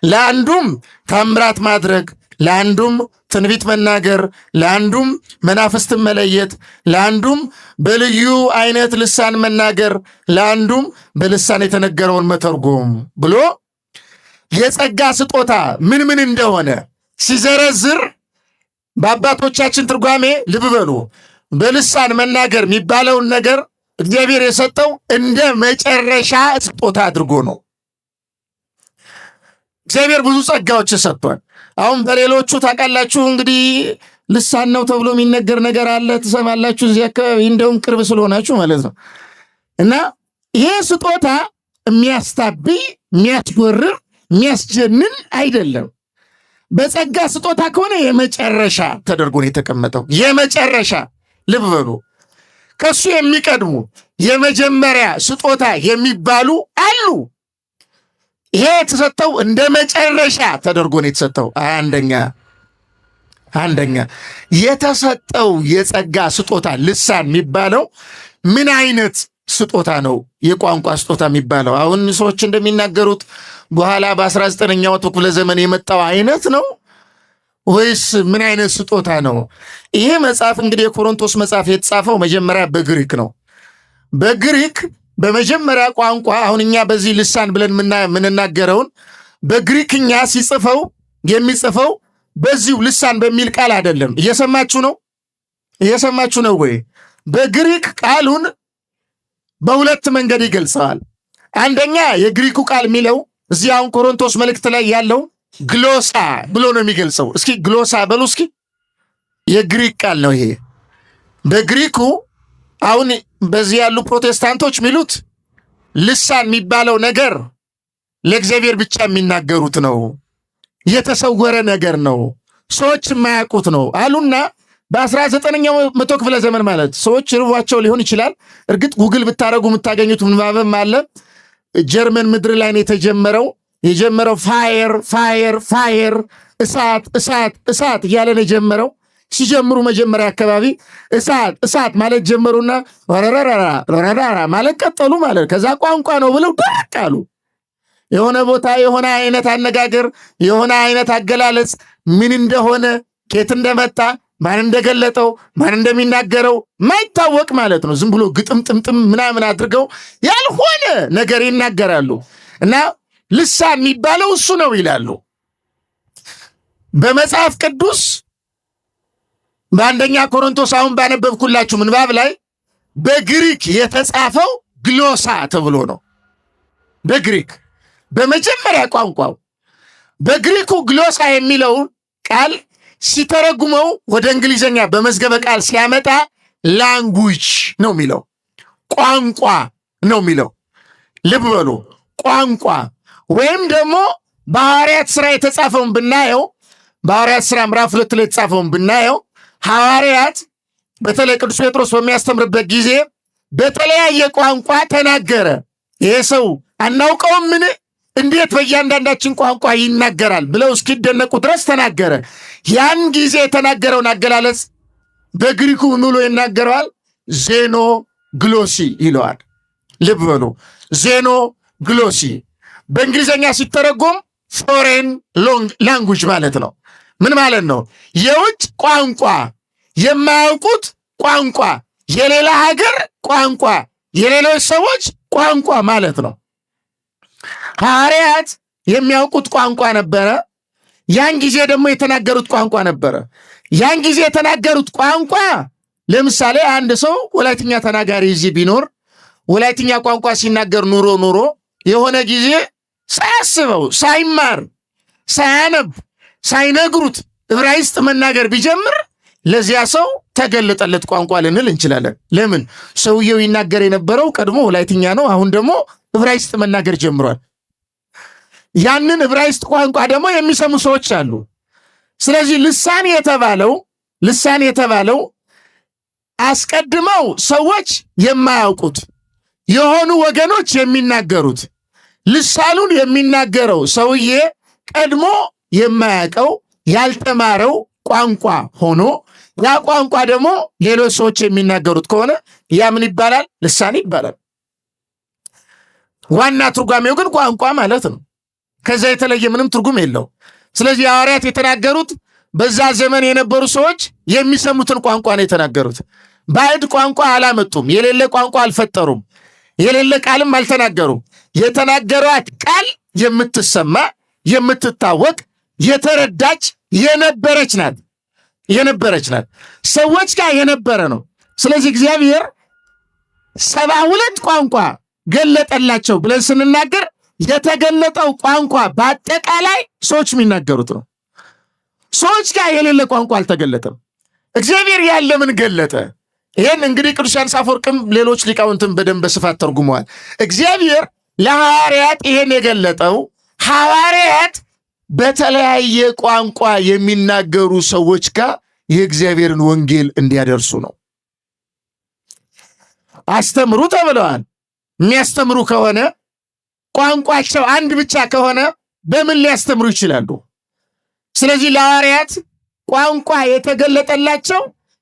ለአንዱም ታምራት ማድረግ፣ ለአንዱም ትንቢት መናገር፣ ለአንዱም መናፍስትን መለየት፣ ለአንዱም በልዩ አይነት ልሳን መናገር፣ ለአንዱም በልሳን የተነገረውን መተርጎም ብሎ የጸጋ ስጦታ ምን ምን እንደሆነ ሲዘረዝር በአባቶቻችን ትርጓሜ ልብ በሉ፣ በልሳን መናገር የሚባለውን ነገር እግዚአብሔር የሰጠው እንደ መጨረሻ ስጦታ አድርጎ ነው። እግዚአብሔር ብዙ ጸጋዎች ሰጥቷል። አሁን በሌሎቹ ታውቃላችሁ እንግዲህ ልሳን ነው ተብሎ የሚነገር ነገር አለ፣ ትሰማላችሁ እዚህ አካባቢ እንደውም ቅርብ ስለሆናችሁ ማለት ነው። እና ይሄ ስጦታ የሚያስታብይ የሚያስጎርር የሚያስጀንን አይደለም። በጸጋ ስጦታ ከሆነ የመጨረሻ ተደርጎ ነው የተቀመጠው። የመጨረሻ ልብ በሉ፣ ከሱ የሚቀድሙ የመጀመሪያ ስጦታ የሚባሉ አሉ። ይሄ የተሰጠው እንደ መጨረሻ ተደርጎ ነው የተሰጠው። አንደኛ የተሰጠው የጸጋ ስጦታ ልሳን የሚባለው ምን አይነት ስጦታ ነው? የቋንቋ ስጦታ የሚባለው አሁን ሰዎች እንደሚናገሩት በኋላ በ19ኛው ክፍለ ዘመን የመጣው አይነት ነው ወይስ ምን አይነት ስጦታ ነው? ይሄ መጽሐፍ እንግዲህ የቆሮንቶስ መጽሐፍ የተጻፈው መጀመሪያ በግሪክ ነው። በግሪክ በመጀመሪያ ቋንቋ አሁን እኛ በዚህ ልሳን ብለን የምንናገረውን በግሪክኛ ሲጽፈው የሚጽፈው በዚሁ ልሳን በሚል ቃል አይደለም። እየሰማችሁ ነው ወይ? በግሪክ ቃሉን በሁለት መንገድ ይገልጸዋል። አንደኛ የግሪኩ ቃል የሚለው እዚህ አሁን ቆሮንቶስ መልእክት ላይ ያለው ግሎሳ ብሎ ነው የሚገልጸው። እስኪ ግሎሳ በሉ እስኪ። የግሪክ ቃል ነው ይሄ። በግሪኩ አሁን በዚህ ያሉ ፕሮቴስታንቶች የሚሉት ልሳን የሚባለው ነገር ለእግዚአብሔር ብቻ የሚናገሩት ነው፣ የተሰወረ ነገር ነው፣ ሰዎች የማያውቁት ነው አሉና በ19ኛው መቶ ክፍለ ዘመን ማለት ሰዎች ርቧቸው ሊሆን ይችላል። እርግጥ ጉግል ብታረጉ የምታገኙት ምንባብም አለ። ጀርመን ምድር ላይ ነው የጀመረው ፋየር ፋየር ፋየር እሳት እሳት እሳት እያለ ነው የጀመረው። ሲጀምሩ መጀመሪያ አካባቢ እሳት እሳት ማለት ጀመሩና ረራራ ማለት ቀጠሉ ማለት ከዛ ቋንቋ ነው ብለው ደቅ አሉ። የሆነ ቦታ የሆነ አይነት አነጋገር የሆነ አይነት አገላለጽ ምን እንደሆነ ከየት እንደመጣ ማን እንደገለጠው ማን እንደሚናገረው ማይታወቅ ማለት ነው። ዝም ብሎ ግጥም ጥምጥም ምናምን አድርገው ያልሆነ ነገር ይናገራሉ። እና ልሳን የሚባለው እሱ ነው ይላሉ። በመጽሐፍ ቅዱስ በአንደኛ ቆሮንቶስ አሁን ባነበብኩላችሁ ምንባብ ላይ በግሪክ የተጻፈው ግሎሳ ተብሎ ነው። በግሪክ በመጀመሪያ ቋንቋው በግሪኩ ግሎሳ የሚለውን ቃል ሲተረጉመው ወደ እንግሊዘኛ በመዝገበ ቃል ሲያመጣ ላንጉጅ ነው የሚለው፣ ቋንቋ ነው የሚለው። ልብ በሉ ቋንቋ። ወይም ደግሞ በሐዋርያት ሥራ የተጻፈውን ብናየው በሐዋርያት ሥራ ምዕራፍ 2 ላይ የተጻፈውን ብናየው ሐዋርያት በተለይ ቅዱስ ጴጥሮስ በሚያስተምርበት ጊዜ በተለያየ ቋንቋ ተናገረ። ይሄ ሰው አናውቀውም ምን እንዴት በእያንዳንዳችን ቋንቋ ይናገራል ብለው እስኪደነቁ ድረስ ተናገረ። ያን ጊዜ የተናገረውን አገላለጽ በግሪኩ ኑሎ ይናገረዋል፣ ዜኖ ግሎሲ ይለዋል። ልብ በሉ ዜኖ ግሎሲ በእንግሊዝኛ ሲተረጎም ፎሬን ላንጉጅ ማለት ነው። ምን ማለት ነው? የውጭ ቋንቋ፣ የማያውቁት ቋንቋ፣ የሌላ ሀገር ቋንቋ፣ የሌሎች ሰዎች ቋንቋ ማለት ነው። ሐዋርያት የሚያውቁት ቋንቋ ነበረ። ያን ጊዜ ደግሞ የተናገሩት ቋንቋ ነበረ። ያን ጊዜ የተናገሩት ቋንቋ ለምሳሌ አንድ ሰው ወላይትኛ ተናጋሪ እዚህ ቢኖር ወላይትኛ ቋንቋ ሲናገር ኑሮ የሆነ ጊዜ ሳያስበው ሳይማር ሳያነብ ሳይነግሩት ዕብራይስጥ መናገር ቢጀምር ለዚያ ሰው ተገለጠለት ቋንቋ ልንል እንችላለን። ለምን? ሰውየው ይናገር የነበረው ቀድሞ ወላይትኛ ነው። አሁን ደግሞ ዕብራይስጥ መናገር ጀምሯል። ያንን ዕብራይስጥ ቋንቋ ደግሞ የሚሰሙ ሰዎች አሉ። ስለዚህ ልሳን የተባለው አስቀድመው ሰዎች የማያውቁት የሆኑ ወገኖች የሚናገሩት፣ ልሳኑን የሚናገረው ሰውዬ ቀድሞ የማያውቀው ያልተማረው ቋንቋ ሆኖ ያ ቋንቋ ደግሞ ሌሎች ሰዎች የሚናገሩት ከሆነ ያ ምን ይባላል? ልሳን ይባላል። ዋና ትርጓሜው ግን ቋንቋ ማለት ነው። ከዛ የተለየ ምንም ትርጉም የለው። ስለዚህ ሐዋርያት የተናገሩት በዛ ዘመን የነበሩ ሰዎች የሚሰሙትን ቋንቋ ነው የተናገሩት። ባዕድ ቋንቋ አላመጡም። የሌለ ቋንቋ አልፈጠሩም። የሌለ ቃልም አልተናገሩም። የተናገሯት ቃል የምትሰማ የምትታወቅ የተረዳች የነበረች ናት። ሰዎች ጋር የነበረ ነው። ስለዚህ እግዚአብሔር 72 ቋንቋ ገለጠላቸው ብለን ስንናገር የተገለጠው ቋንቋ በአጠቃላይ ሰዎች የሚናገሩት ነው። ሰዎች ጋር የሌለ ቋንቋ አልተገለጠም። እግዚአብሔር ያለ ምን ገለጠ? ይህን እንግዲህ ቅዱስ ዮሐንስ አፈወርቅም ሌሎች ሊቃውንትም በደንብ በስፋት ተርጉመዋል። እግዚአብሔር ለሐዋርያት ይሄን የገለጠው ሐዋርያት በተለያየ ቋንቋ የሚናገሩ ሰዎች ጋር የእግዚአብሔርን ወንጌል እንዲያደርሱ ነው። አስተምሩ ተብለዋል። የሚያስተምሩ ከሆነ ቋንቋቸው አንድ ብቻ ከሆነ በምን ሊያስተምሩ ይችላሉ? ስለዚህ ለሐዋርያት ቋንቋ የተገለጠላቸው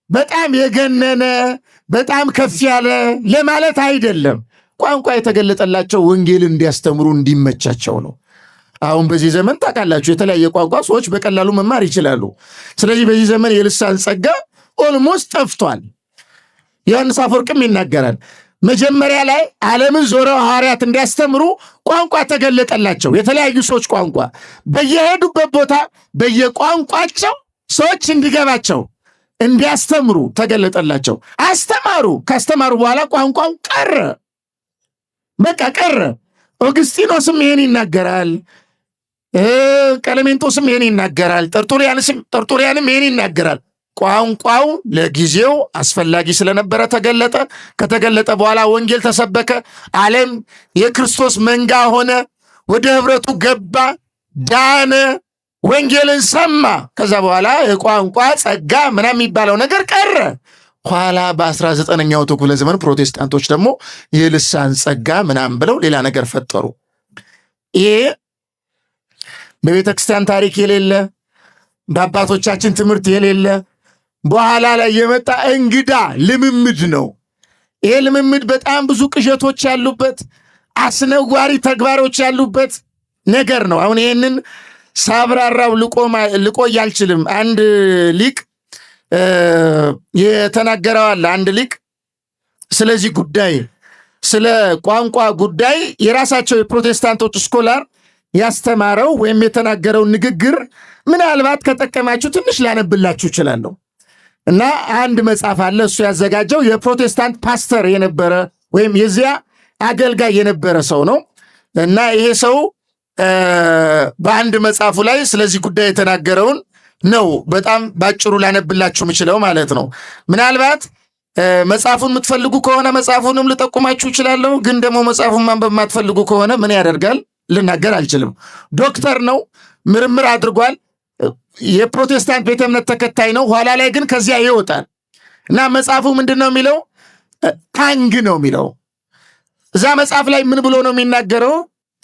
በጣም የገነነ በጣም ከፍ ያለ ለማለት አይደለም። ቋንቋ የተገለጠላቸው ወንጌልን እንዲያስተምሩ እንዲመቻቸው ነው። አሁን በዚህ ዘመን ታውቃላችሁ የተለያየ ቋንቋ ሰዎች በቀላሉ መማር ይችላሉ። ስለዚህ በዚህ ዘመን የልሳን ጸጋ ኦልሞስት ጠፍቷል። ዮሐንስ አፈወርቅም ይናገራል። መጀመሪያ ላይ ዓለምን ዞረው ሐዋርያት እንዲያስተምሩ ቋንቋ ተገለጠላቸው። የተለያዩ ሰዎች ቋንቋ በየሄዱበት ቦታ በየቋንቋቸው ሰዎች እንዲገባቸው እንዲያስተምሩ ተገለጠላቸው። አስተማሩ። ካስተማሩ በኋላ ቋንቋው ቀረ። ኦግስጢኖስም ይሄን ይናገራል። ቀለሜንጦስም ይሄን ይናገራል። ጠርጡሪያንም ይሄን ይናገራል። ቋንቋው ለጊዜው አስፈላጊ ስለነበረ ተገለጠ። ከተገለጠ በኋላ ወንጌል ተሰበከ። ዓለም የክርስቶስ መንጋ ሆነ፣ ወደ ህብረቱ ገባ፣ ዳነ፣ ወንጌልን ሰማ። ከዛ በኋላ የቋንቋ ጸጋ ምናምን የሚባለው ነገር ቀረ። ኋላ በ19ኛው ክፍለ ዘመን ፕሮቴስታንቶች ደግሞ የልሳን ጸጋ ምናምን ብለው ሌላ ነገር ፈጠሩ። ይሄ በቤተ ክርስቲያን ታሪክ የሌለ በአባቶቻችን ትምህርት የሌለ በኋላ ላይ የመጣ እንግዳ ልምምድ ነው። ይሄ ልምምድ በጣም ብዙ ቅዠቶች ያሉበት፣ አስነዋሪ ተግባሮች ያሉበት ነገር ነው። አሁን ይህንን ሳብራራው ልቆይ አልችልም። አንድ ሊቅ የተናገረዋል። አንድ ሊቅ ስለዚህ ጉዳይ ስለ ቋንቋ ጉዳይ የራሳቸው የፕሮቴስታንቶች ስኮላር ያስተማረው ወይም የተናገረው ንግግር ምናልባት ከጠቀማችሁ ትንሽ ላነብላችሁ እችላለሁ። እና አንድ መጽሐፍ አለ እሱ ያዘጋጀው የፕሮቴስታንት ፓስተር የነበረ ወይም የዚያ አገልጋይ የነበረ ሰው ነው። እና ይሄ ሰው በአንድ መጽሐፉ ላይ ስለዚህ ጉዳይ የተናገረውን ነው በጣም ባጭሩ ላነብላችሁ የምችለው ማለት ነው። ምናልባት መጽሐፉን የምትፈልጉ ከሆነ መጽሐፉንም ልጠቁማችሁ እችላለሁ። ግን ደግሞ መጽሐፉን ማንበብ የማትፈልጉ ከሆነ ምን ያደርጋል ልናገር አልችልም። ዶክተር ነው፣ ምርምር አድርጓል፣ የፕሮቴስታንት ቤተ እምነት ተከታይ ነው። ኋላ ላይ ግን ከዚያ ይወጣል እና መጽሐፉ ምንድን ነው የሚለው? ታንግ ነው የሚለው። እዛ መጽሐፍ ላይ ምን ብሎ ነው የሚናገረው?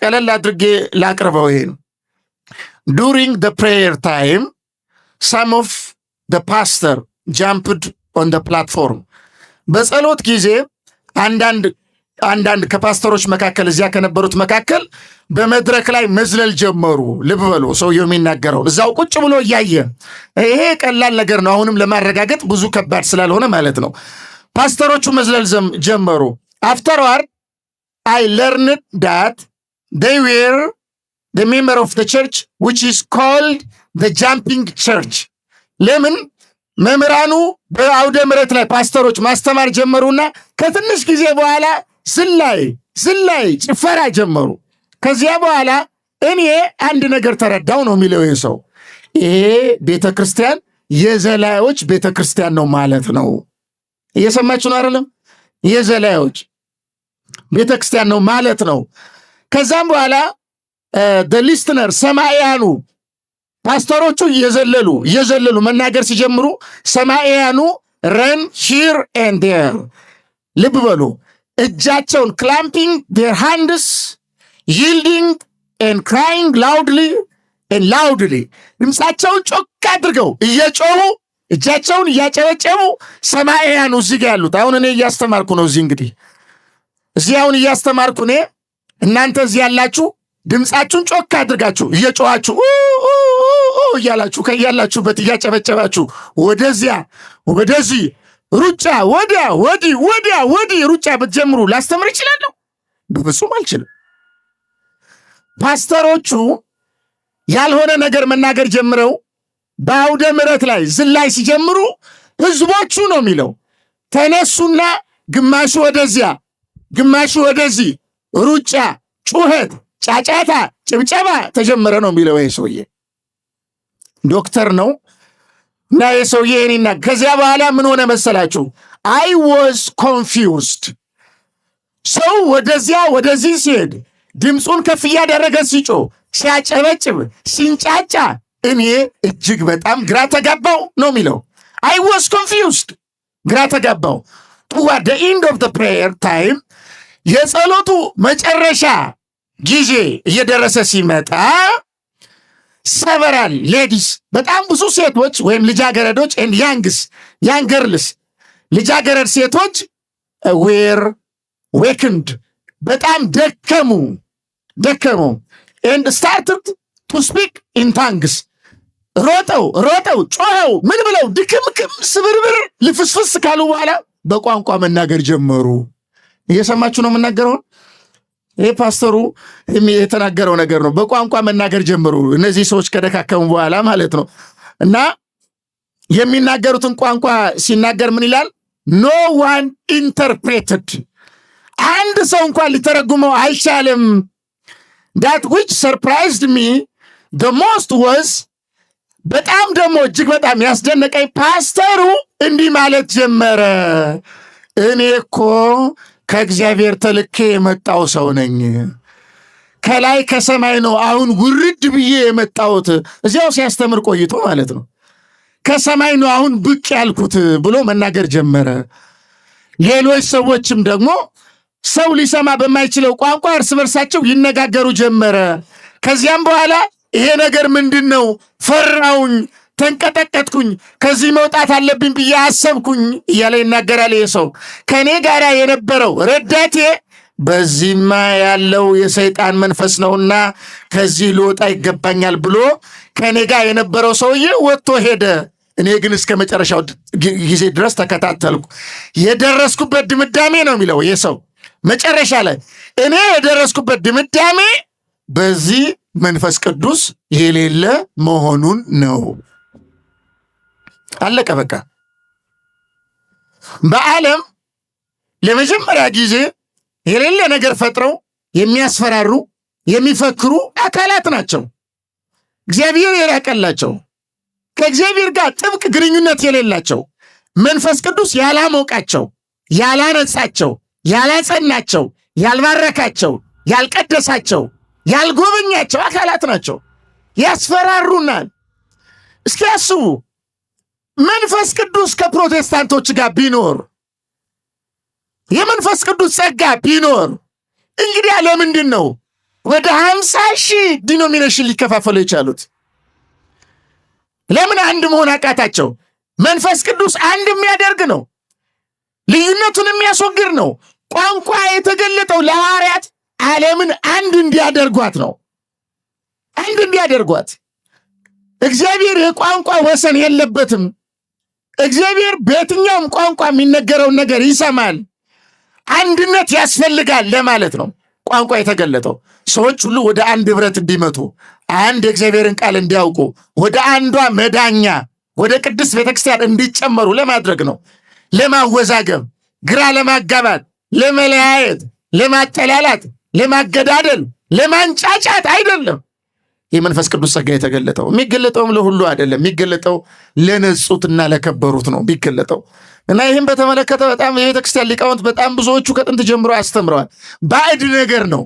ቀለል አድርጌ ላቅርበው። ይሄ ነው ዱሪንግ the prayer time some of the pastor jumped on the platform። በጸሎት ጊዜ አንዳንድ ከፓስተሮች መካከል እዚያ ከነበሩት መካከል በመድረክ ላይ መዝለል ጀመሩ። ልብ በሉ ሰውየው የሚናገረው እዛው ቁጭ ብሎ እያየ። ይሄ ቀላል ነገር ነው፣ አሁንም ለማረጋገጥ ብዙ ከባድ ስላልሆነ ማለት ነው። ፓስተሮቹ መዝለል ጀመሩ። afterward I learned that they were the member of the church which is called the jumping church። ለምን መምህራኑ በአውደ ምሕረት ላይ ፓስተሮች ማስተማር ጀመሩና ከትንሽ ጊዜ በኋላ ዝላይ ጭፈራ ጀመሩ። ከዚያ በኋላ እኔ አንድ ነገር ተረዳው ነው የሚለው ይህ ሰው። ይሄ ቤተ ክርስቲያን የዘላዮች ቤተ ክርስቲያን ነው ማለት ነው። እየሰማችሁ ነው አይደለም? የዘላዮች ቤተ ክርስቲያን ነው ማለት ነው። ከዛም በኋላ ሊስትነር ሰማያኑ ፓስተሮቹ እየዘለሉ መናገር ሲጀምሩ ሰማያኑ ረን ሂር ኤንድ ዴር። ልብ በሉ እጃቸውን ክላምፒንግ ዴር ሃንድስ ይልዲንግ ኤንድ ክራይንግ ላውድሊ ድምፃቸውን ጮክ አድርገው እየጮሁ እጃቸውን እያጨበጨቡ ሰማያኑ እዚህ ጋር ያሉት አሁን እኔ እያስተማርኩ ነው። እዚህ አሁን እያስተማርኩ እኔ እናንተ እዚህ ያላችሁ ድምፃችሁን ጮክ አድርጋችሁ እየጮኋችሁ እያላችሁ ከያላችሁበት እያጨበጨባችሁ ወደዚያ ወደዚህ ሩጫ ወዲያ ሩጫ ብትጀምሩ ላስተምር እችላለሁ? በፍጹም አልችልም። ፓስተሮቹ ያልሆነ ነገር መናገር ጀምረው በአውደ ምሕረት ላይ ዝላይ ሲጀምሩ ህዝቦቹ ነው የሚለው ተነሱና ግማሹ ወደዚያ ግማሹ ወደዚህ ሩጫ፣ ጩኸት፣ ጫጫታ፣ ጭብጨባ ተጀመረ ነው የሚለው። ይሄ ሰውዬ ዶክተር ነው እና የሰውዬ እኔና ከዚያ በኋላ ምን ሆነ መሰላችሁ? I was confused። ሰው ወደዚያ ወደዚህ ሲሄድ ድምፁን ከፍ እያደረገ ሲጮህ፣ ሲያጨበጭብ፣ ሲንጫጫ እኔ እጅግ በጣም ግራ ተጋባው ነው የሚለው። I was confused፣ ግራ ተጋባው። toward the end of the prayer time የጸሎቱ መጨረሻ ጊዜ እየደረሰ ሲመጣ several ladies በጣም ብዙ ሴቶች ወይም ልጃገረዶች and young girls ልጃገረድ ሴቶች were wakened በጣም ደከሙ and started to speak in tongues ሮጠው ጮኸው ምን ብለው ድክምክም ስብርብር ልፍስፍስ ካሉ በኋላ በቋንቋ መናገር ጀመሩ። እየሰማችሁ ነው የምናገረው? ይሄ ፓስተሩ የተናገረው ነገር ነው። በቋንቋ መናገር ጀመሩ እነዚህ ሰዎች ከደካከሙ በኋላ ማለት ነው። እና የሚናገሩትን ቋንቋ ሲናገር ምን ይላል? no one interpreted አንድ ሰው እንኳን ሊተረጉመው አይቻልም። that which surprised me the most was በጣም ደግሞ እጅግ በጣም ያስደነቀኝ ፓስተሩ እንዲህ ማለት ጀመረ። እኔ እኮ ከእግዚአብሔር ተልኬ የመጣው ሰው ነኝ። ከላይ ከሰማይ ነው አሁን ውርድ ብዬ የመጣሁት። እዚያው ሲያስተምር ቆይቶ ማለት ነው። ከሰማይ ነው አሁን ብቅ ያልኩት ብሎ መናገር ጀመረ። ሌሎች ሰዎችም ደግሞ ሰው ሊሰማ በማይችለው ቋንቋ እርስ በርሳቸው ይነጋገሩ ጀመረ። ከዚያም በኋላ ይሄ ነገር ምንድን ነው? ፈራውኝ፣ ተንቀጠቀጥኩኝ፣ ከዚህ መውጣት አለብኝ ብዬ አሰብኩኝ እያለ ይናገራል። ይሄ ሰው ከእኔ ጋር የነበረው ረዳቴ በዚህማ ያለው የሰይጣን መንፈስ ነውና ከዚህ ልወጣ ይገባኛል ብሎ ከእኔ ጋር የነበረው ሰውዬ ወጥቶ ሄደ። እኔ ግን እስከ መጨረሻው ጊዜ ድረስ ተከታተልኩ። የደረስኩበት ድምዳሜ ነው የሚለው ይህ ሰው መጨረሻ ላይ እኔ የደረስኩበት ድምዳሜ በዚህ መንፈስ ቅዱስ የሌለ መሆኑን ነው። አለቀ በቃ። በዓለም ለመጀመሪያ ጊዜ የሌለ ነገር ፈጥረው የሚያስፈራሩ የሚፈክሩ አካላት ናቸው። እግዚአብሔር የራቀላቸው፣ ከእግዚአብሔር ጋር ጥብቅ ግንኙነት የሌላቸው፣ መንፈስ ቅዱስ ያላሞቃቸው፣ ያላነጻቸው፣ ያላጸናቸው፣ ያልባረካቸው፣ ያልቀደሳቸው፣ ያልጎበኛቸው አካላት ናቸው። ያስፈራሩናል። እስኪ ያስቡ፣ መንፈስ ቅዱስ ከፕሮቴስታንቶች ጋር ቢኖር፣ የመንፈስ ቅዱስ ጸጋ ቢኖር እንግዲህ ለምንድን ነው ወደ 50,000 ዲኖሚኔሽን ሊከፋፈሉ የቻሉት? ለምን አንድ መሆን አቃታቸው? መንፈስ ቅዱስ አንድ የሚያደርግ ነው። ልዩነቱን የሚያስወግድ ነው። ቋንቋ የተገለጠው ለሐዋርያት ዓለምን አንድ እንዲያደርጓት ነው። አንድ እንዲያደርጓት። እግዚአብሔር የቋንቋ ወሰን የለበትም። እግዚአብሔር በየትኛውም ቋንቋ የሚነገረውን ነገር ይሰማል። አንድነት ያስፈልጋል ለማለት ነው ቋንቋ የተገለጠው። ሰዎች ሁሉ ወደ አንድ ህብረት እንዲመጡ፣ አንድ የእግዚአብሔርን ቃል እንዲያውቁ፣ ወደ አንዷ መዳኛ ወደ ቅድስት ቤተክርስቲያን እንዲጨመሩ ለማድረግ ነው። ለማወዛገብ፣ ግራ ለማጋባት፣ ለመለያየት፣ ለማጠላላት፣ ለማገዳደል፣ ለማንጫጫት አይደለም። የመንፈስ ቅዱስ ጸጋ የተገለጠው የሚገለጠውም ለሁሉ አይደለም። የሚገለጠው ለነጹትና ለከበሩት ነው የሚገለጠው። እና ይህም በተመለከተ በጣም የቤተክርስቲያን ሊቃውንት በጣም ብዙዎቹ ከጥንት ጀምሮ አስተምረዋል። ባዕድ ነገር ነው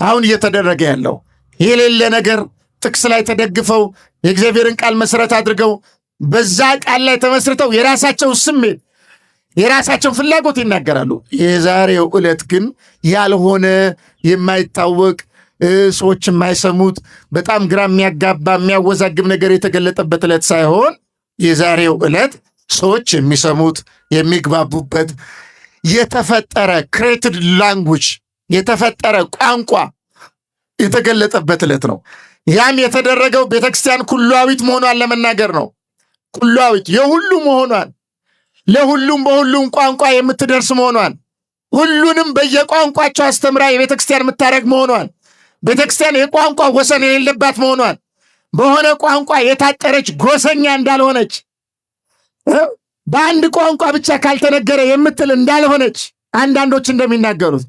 አሁን እየተደረገ ያለው። የሌለ ነገር ጥቅስ ላይ ተደግፈው የእግዚአብሔርን ቃል መሰረት አድርገው በዛ ቃል ላይ ተመስርተው የራሳቸው ስሜት የራሳቸው ፍላጎት ይናገራሉ። የዛሬው ዕለት ግን ያልሆነ የማይታወቅ ሰዎች የማይሰሙት በጣም ግራ የሚያጋባ የሚያወዛግብ ነገር የተገለጠበት ዕለት ሳይሆን የዛሬው ዕለት ሰዎች የሚሰሙት የሚግባቡበት የተፈጠረ ክሬትድ ላንጉጅ የተፈጠረ ቋንቋ የተገለጠበት ዕለት ነው። ያም የተደረገው ቤተክርስቲያን ኩላዊት መሆኗን ለመናገር ነው። ኩላዊት የሁሉ መሆኗን፣ ለሁሉም በሁሉም ቋንቋ የምትደርስ መሆኗን፣ ሁሉንም በየቋንቋቸው አስተምራ የቤተክርስቲያን የምታደርግ መሆኗን፣ ቤተክርስቲያን የቋንቋ ወሰን የሌለባት መሆኗን፣ በሆነ ቋንቋ የታጠረች ጎሰኛ እንዳልሆነች፣ በአንድ ቋንቋ ብቻ ካልተነገረ የምትል እንዳልሆነች አንዳንዶች እንደሚናገሩት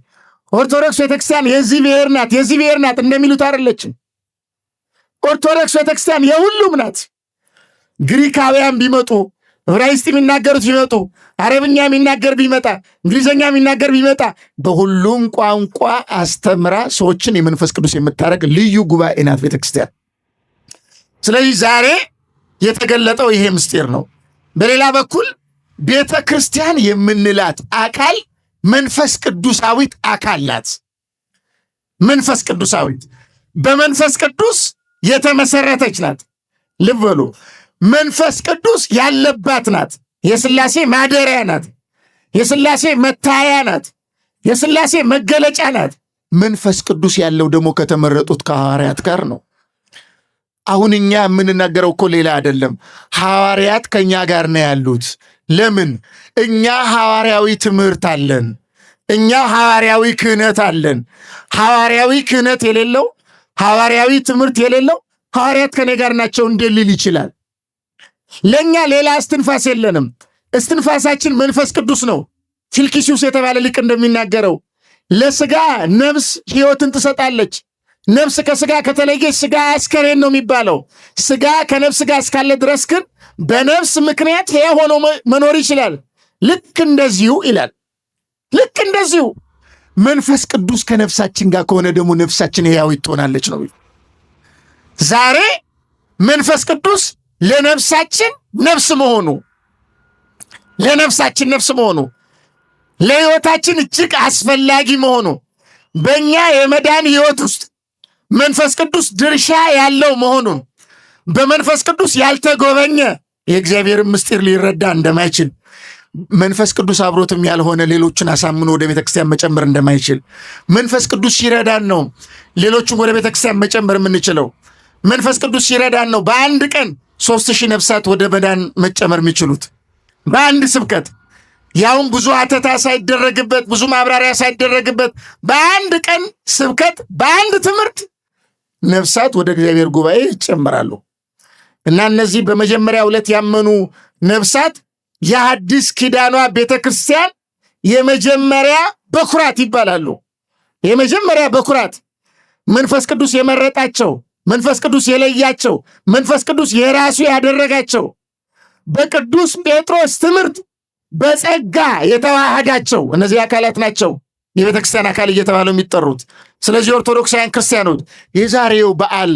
ኦርቶዶክስ ቤተክርስቲያን የዚህ ብሔር ናት የዚህ ብሔር ናት እንደሚሉት አይደለችም። ኦርቶዶክስ ቤተክርስቲያን የሁሉም ናት። ግሪካውያን ቢመጡ፣ ዕብራይስጥ የሚናገሩት ቢመጡ፣ አረብኛ የሚናገር ቢመጣ፣ እንግሊዝኛ የሚናገር ቢመጣ በሁሉም ቋንቋ አስተምራ ሰዎችን የመንፈስ ቅዱስ የምታደርግ ልዩ ጉባኤ ናት ቤተክርስቲያን። ስለዚህ ዛሬ የተገለጠው ይሄ ምስጢር ነው። በሌላ በኩል ቤተ ክርስቲያን የምንላት አካል መንፈስ ቅዱሳዊት አካል ናት። መንፈስ ቅዱሳዊት በመንፈስ ቅዱስ የተመሰረተች ናት። ልብ በሉ፣ መንፈስ ቅዱስ ያለባት ናት። የሥላሴ ማደሪያ ናት። የሥላሴ መታያ ናት። የሥላሴ መገለጫ ናት። መንፈስ ቅዱስ ያለው ደግሞ ከተመረጡት ከሐዋርያት ጋር ነው። አሁን እኛ የምንናገረው እኮ ሌላ አይደለም። ሐዋርያት ከእኛ ጋር ነው ያሉት። ለምን? እኛ ሐዋርያዊ ትምህርት አለን። እኛ ሐዋርያዊ ክህነት አለን። ሐዋርያዊ ክህነት የሌለው ሐዋርያዊ ትምህርት የሌለው ሐዋርያት ከኔ ጋር ናቸው እንዴት ሊል ይችላል? ለእኛ ሌላ እስትንፋስ የለንም። እስትንፋሳችን መንፈስ ቅዱስ ነው። ፊልክስዩስ የተባለ ሊቅ እንደሚናገረው ለሥጋ ነፍስ ሕይወትን ትሰጣለች። ነፍስ ከሥጋ ከተለየች ሥጋ አስከሬን ነው የሚባለው። ሥጋ ከነፍስ ጋር እስካለ ድረስ ግን በነፍስ ምክንያት ሕያው ሆኖ መኖር ይችላል። ልክ እንደዚሁ ይላል። ልክ እንደዚሁ መንፈስ ቅዱስ ከነፍሳችን ጋር ከሆነ ደግሞ ነፍሳችን ሕያዊት ትሆናለች ነው። ዛሬ መንፈስ ቅዱስ ለነፍሳችን ነፍስ መሆኑ ለሕይወታችን እጅግ አስፈላጊ መሆኑ በእኛ የመዳን ሕይወት ውስጥ መንፈስ ቅዱስ ድርሻ ያለው መሆኑን በመንፈስ ቅዱስ ያልተጎበኘ የእግዚአብሔርን ምስጢር ሊረዳ እንደማይችል መንፈስ ቅዱስ አብሮትም ያልሆነ ሌሎችን አሳምኖ ወደ ቤተክርስቲያን መጨመር እንደማይችል መንፈስ ቅዱስ ሲረዳን ነው ሌሎችን ወደ ቤተክርስቲያን መጨመር የምንችለው። መንፈስ ቅዱስ ሲረዳን ነው በአንድ ቀን 3000 ነፍሳት ወደ መዳን መጨመር የሚችሉት በአንድ ስብከት፣ ያውም ብዙ አተታ ሳይደረግበት ብዙ ማብራሪያ ሳይደረግበት በአንድ ቀን ስብከት በአንድ ትምህርት ነፍሳት ወደ እግዚአብሔር ጉባኤ ይጨመራሉ። እና እነዚህ በመጀመሪያው ዕለት ያመኑ ነፍሳት የሐዲስ ኪዳኗ ቤተክርስቲያን የመጀመሪያ በኩራት ይባላሉ። የመጀመሪያ በኩራት መንፈስ ቅዱስ የመረጣቸው፣ መንፈስ ቅዱስ የለያቸው፣ መንፈስ ቅዱስ የራሱ ያደረጋቸው፣ በቅዱስ ጴጥሮስ ትምህርት በጸጋ የተዋሃዳቸው እነዚህ አካላት ናቸው የቤተክርስቲያን አካል እየተባሉ የሚጠሩት። ስለዚህ ኦርቶዶክሳውያን ክርስቲያኖች የዛሬው በዓል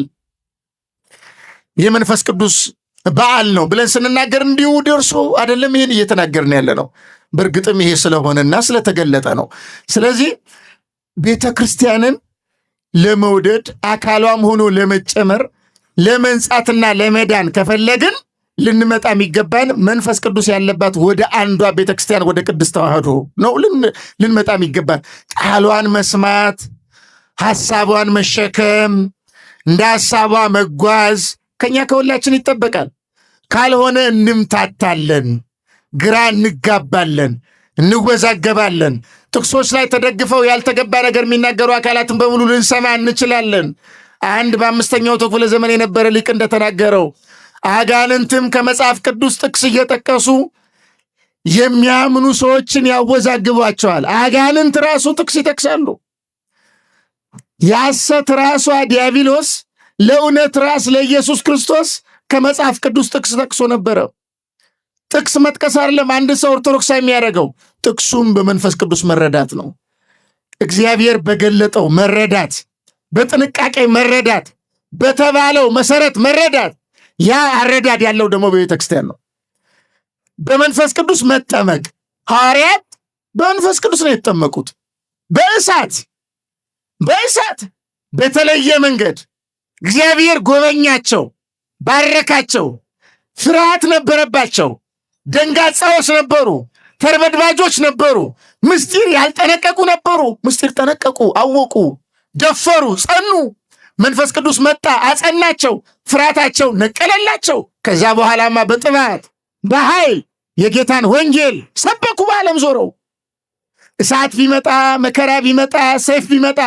የመንፈስ ቅዱስ በዓል ነው ብለን ስንናገር እንዲሁ ደርሶ አይደለም ይህን እየተናገርን ያለ ነው። በእርግጥም ይሄ ስለሆነና ስለተገለጠ ነው። ስለዚህ ቤተ ክርስቲያንን ለመውደድ አካሏም ሆኖ ለመጨመር ለመንጻትና ለመዳን ከፈለግን ልንመጣ የሚገባን መንፈስ ቅዱስ ያለባት ወደ አንዷ ቤተክርስቲያን ወደ ቅድስት ተዋሕዶ ነው ልንመጣ የሚገባን። ቃሏን መስማት፣ ሐሳቧን መሸከም፣ እንደ ሐሳቧ መጓዝ ከኛ ከሁላችን ይጠበቃል። ካልሆነ እንምታታለን፣ ግራ እንጋባለን፣ እንወዛገባለን። ጥቅሶች ላይ ተደግፈው ያልተገባ ነገር የሚናገሩ አካላትን በሙሉ ልንሰማ እንችላለን። አንድ በ5ኛው ክፍለ ዘመን የነበረ ሊቅ እንደተናገረው አጋንንትም ከመጽሐፍ ቅዱስ ጥቅስ እየጠቀሱ የሚያምኑ ሰዎችን ያወዛግቧቸዋል። አጋንንት ራሱ ጥቅስ ይጠቅሳሉ። የሐሰት ራሷ ዲያብሎስ ለእውነት ራስ ለኢየሱስ ክርስቶስ ከመጽሐፍ ቅዱስ ጥቅስ ጠቅሶ ነበረ። ጥቅስ መጥቀስ አይደለም አንድ ሰው ኦርቶዶክሳዊ የሚያደርገው፣ ጥቅሱም በመንፈስ ቅዱስ መረዳት ነው። እግዚአብሔር በገለጠው መረዳት፣ በጥንቃቄ መረዳት፣ በተባለው መሰረት መረዳት። ያ አረዳድ ያለው ደግሞ በቤተ ክርስቲያን ነው። በመንፈስ ቅዱስ መጠመቅ፣ ሐዋርያት በመንፈስ ቅዱስ ነው የተጠመቁት። በእሳት በተለየ መንገድ እግዚአብሔር ጎበኛቸው፣ ባረካቸው። ፍርሃት ነበረባቸው፣ ደንጋጻዎች ነበሩ፣ ተርበድባጆች ነበሩ፣ ምስጢር ያልጠነቀቁ ነበሩ። ምስጢር ጠነቀቁ፣ አወቁ፣ ደፈሩ፣ ጸኑ። መንፈስ ቅዱስ መጣ፣ አጸናቸው፣ ፍርሃታቸው ነቀለላቸው። ከዛ በኋላማ በጥባት በኃይል የጌታን ወንጌል ሰበኩ። በዓለም ዞረው እሳት ቢመጣ መከራ ቢመጣ ሰይፍ ቢመጣ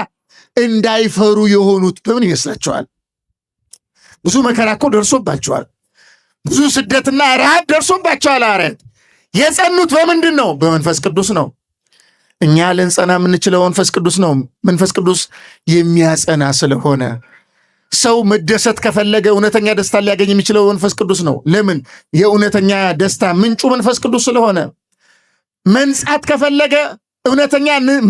እንዳይፈሩ የሆኑት በምን ይመስላችኋል? ብዙ መከራ እኮ ደርሶባቸዋል። ብዙ ስደትና ረሃብ ደርሶባቸዋል። ሐዋርያት የጸኑት በምንድን ነው? በመንፈስ ቅዱስ ነው። እኛ ልንጸና የምንችለው መንፈስ ቅዱስ ነው። መንፈስ ቅዱስ የሚያጸና ስለሆነ ሰው መደሰት ከፈለገ እውነተኛ ደስታ ሊያገኝ የሚችለው መንፈስ ቅዱስ ነው። ለምን? የእውነተኛ ደስታ ምንጩ መንፈስ ቅዱስ ስለሆነ። መንጻት ከፈለገ እውነተኛ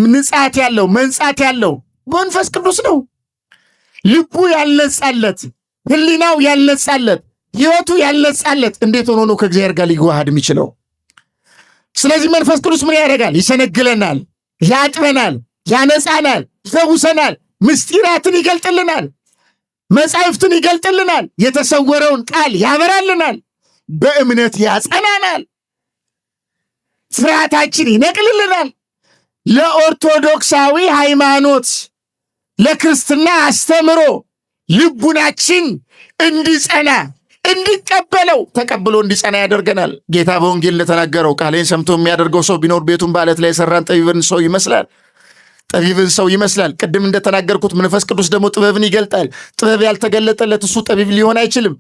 ንጻት ያለው መንጻት ያለው መንፈስ ቅዱስ ነው። ልቡ ያልነጻለት፣ ሕሊናው ያልነጻለት፣ ሕይወቱ ያልነጻለት እንዴት ሆኖ ነው ከእግዚአብሔር ጋር ሊዋሃድ የሚችለው? ስለዚህ መንፈስ ቅዱስ ምን ያደርጋል? ይሰነግለናል፣ ያጥበናል፣ ያነጻናል፣ ይፈውሰናል፣ ምስጢራትን ይገልጥልናል፣ መጻሕፍትን ይገልጥልናል፣ የተሰወረውን ቃል ያበራልናል፣ በእምነት ያጸናናል፣ ፍርሃታችን ይነቅልልናል። ለኦርቶዶክሳዊ ሃይማኖት ለክርስትና አስተምሮ ልቡናችን እንዲጸና እንዲቀበለው ተቀብሎ እንዲጸና ያደርገናል። ጌታ በወንጌል እንደተናገረው ቃሌን ሰምቶ የሚያደርገው ሰው ቢኖር ቤቱን በዓለት ላይ የሰራን ጠቢብን ሰው ይመስላል። ቅድም እንደተናገርኩት መንፈስ ቅዱስ ደግሞ ጥበብን ይገልጣል። ጥበብ ያልተገለጠለት እሱ ጠቢብ ሊሆን አይችልም።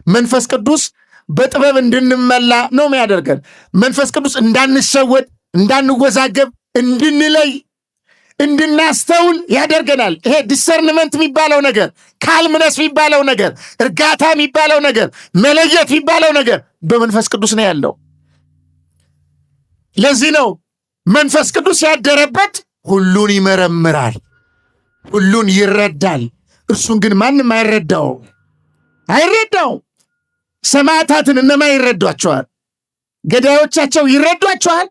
መንፈስ ቅዱስ በጥበብ እንድንመላ ነው የሚያደርገን። መንፈስ ቅዱስ እንዳንሸወድ፣ እንዳንወዛገብ፣ እንድንለይ፣ እንድናስተውል ያደርገናል። ይሄ ዲሰርንመንት የሚባለው ነገር፣ ካልምነስ የሚባለው ነገር፣ እርጋታ የሚባለው ነገር፣ መለየት የሚባለው ነገር በመንፈስ ቅዱስ ነው ያለው። ለዚህ ነው መንፈስ ቅዱስ ያደረበት ሁሉን ይመረምራል፣ ሁሉን ይረዳል። እርሱን ግን ማንም አይረዳው። ሰማዕታትን እነማ ይረዷቸዋል? ገዳዮቻቸው ይረዷቸዋል?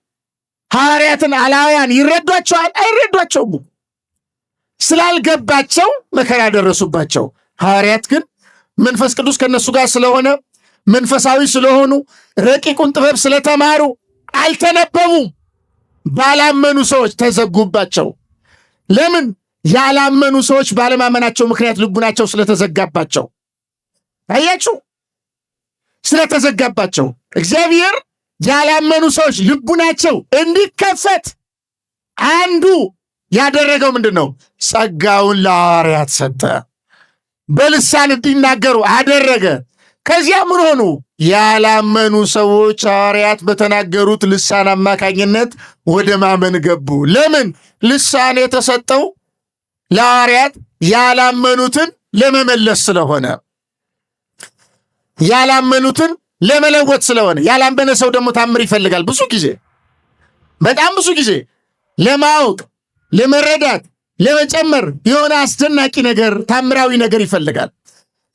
ሐዋርያትን አላውያን ይረዷቸዋል? አይረዷቸውም። ስላልገባቸው መከራ ደረሱባቸው። ሐዋርያት ግን መንፈስ ቅዱስ ከነሱ ጋር ስለሆነ መንፈሳዊ ስለሆኑ ረቂቁን ጥበብ ስለተማሩ አልተነበቡም። ባላመኑ ሰዎች ተዘጉባቸው። ለምን? ያላመኑ ሰዎች ባለማመናቸው ምክንያት ልቡናቸው ስለተዘጋባቸው። አያችሁ፣ ስለተዘጋባቸው እግዚአብሔር ያላመኑ ሰዎች ልቡናቸው እንዲከፈት አንዱ ያደረገው ምንድን ነው? ጸጋውን ለሐዋርያት ሰጠ። በልሳን እንዲናገሩ አደረገ። ከዚያ ምን ሆኑ? ያላመኑ ሰዎች ሐዋርያት በተናገሩት ልሳን አማካኝነት ወደ ማመን ገቡ። ለምን? ልሳን የተሰጠው ለሐዋርያት ያላመኑትን ለመመለስ ስለሆነ፣ ያላመኑትን ለመለወጥ ስለሆነ። ያላመነ ሰው ደግሞ ታምር ይፈልጋል። በጣም ብዙ ጊዜ ለማወቅ፣ ለመረዳት፣ ለመጨመር የሆነ አስደናቂ ነገር፣ ታምራዊ ነገር ይፈልጋል።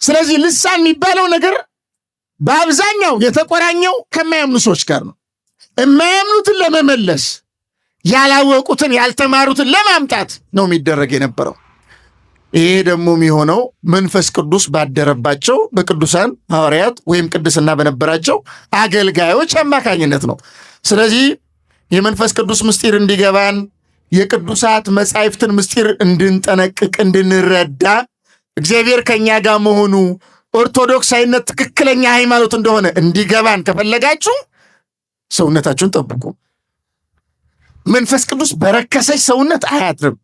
ስለዚህ ልሳን የሚባለው ነገር በአብዛኛው የተቆራኘው ከማያምኑ ሰዎች ጋር ነው። የማያምኑትን ለመመለስ፣ ያላወቁትን ያልተማሩትን ለማምጣት ነው የሚደረግ የነበረው። ይሄ ደግሞ የሚሆነው መንፈስ ቅዱስ ባደረባቸው በቅዱሳን ሐዋርያት ወይም ቅድስና በነበራቸው አገልጋዮች አማካኝነት ነው። ስለዚህ የመንፈስ ቅዱስ ምስጢር እንዲገባን፣ የቅዱሳት መጻሕፍትን ምስጢር እንድንጠነቅቅ፣ እንድንረዳ፣ እግዚአብሔር ከእኛ ጋር መሆኑ ኦርቶዶክሳዊነት ትክክለኛ ሃይማኖት እንደሆነ እንዲገባን ከፈለጋችሁ ሰውነታችሁን ጠብቁ። መንፈስ ቅዱስ በረከሰች ሰውነት አያድርም።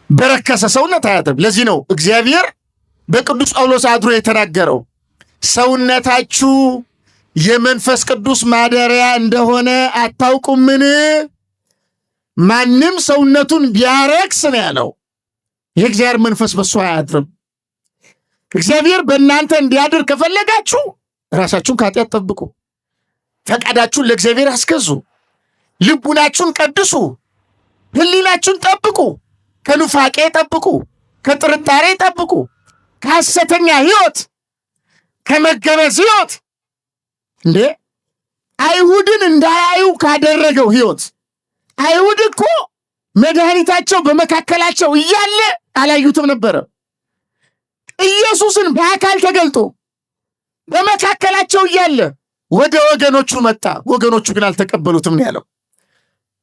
በረከሰ ሰውነት አያድርም። ለዚህ ነው እግዚአብሔር በቅዱስ ጳውሎስ አድሮ የተናገረው ሰውነታችሁ የመንፈስ ቅዱስ ማደሪያ እንደሆነ አታውቁምን? ማንም ሰውነቱን ቢያረክስ ነው ያለው። የእግዚአብሔር መንፈስ በሱ አያድርም። እግዚአብሔር በእናንተ እንዲያድር ከፈለጋችሁ ራሳችሁን ከኃጢአት ጠብቁ። ፈቃዳችሁን ለእግዚአብሔር አስገዙ። ልቡናችሁን ቀድሱ። ሕሊናችሁን ጠብቁ። ከኑፋቄ ጠብቁ። ከጥርጣሬ ጠብቁ። ከሐሰተኛ ሕይወት፣ ከመገበዝ ሕይወት። እንዴ አይሁድን እንዳያዩ ካደረገው ሕይወት። አይሁድ እኮ መድኃኒታቸው በመካከላቸው እያለ አላዩትም ነበረ። ኢየሱስን በአካል ተገልጦ በመካከላቸው እያለ ወደ ወገኖቹ መጣ። ወገኖቹ ግን አልተቀበሉትም ነው ያለው።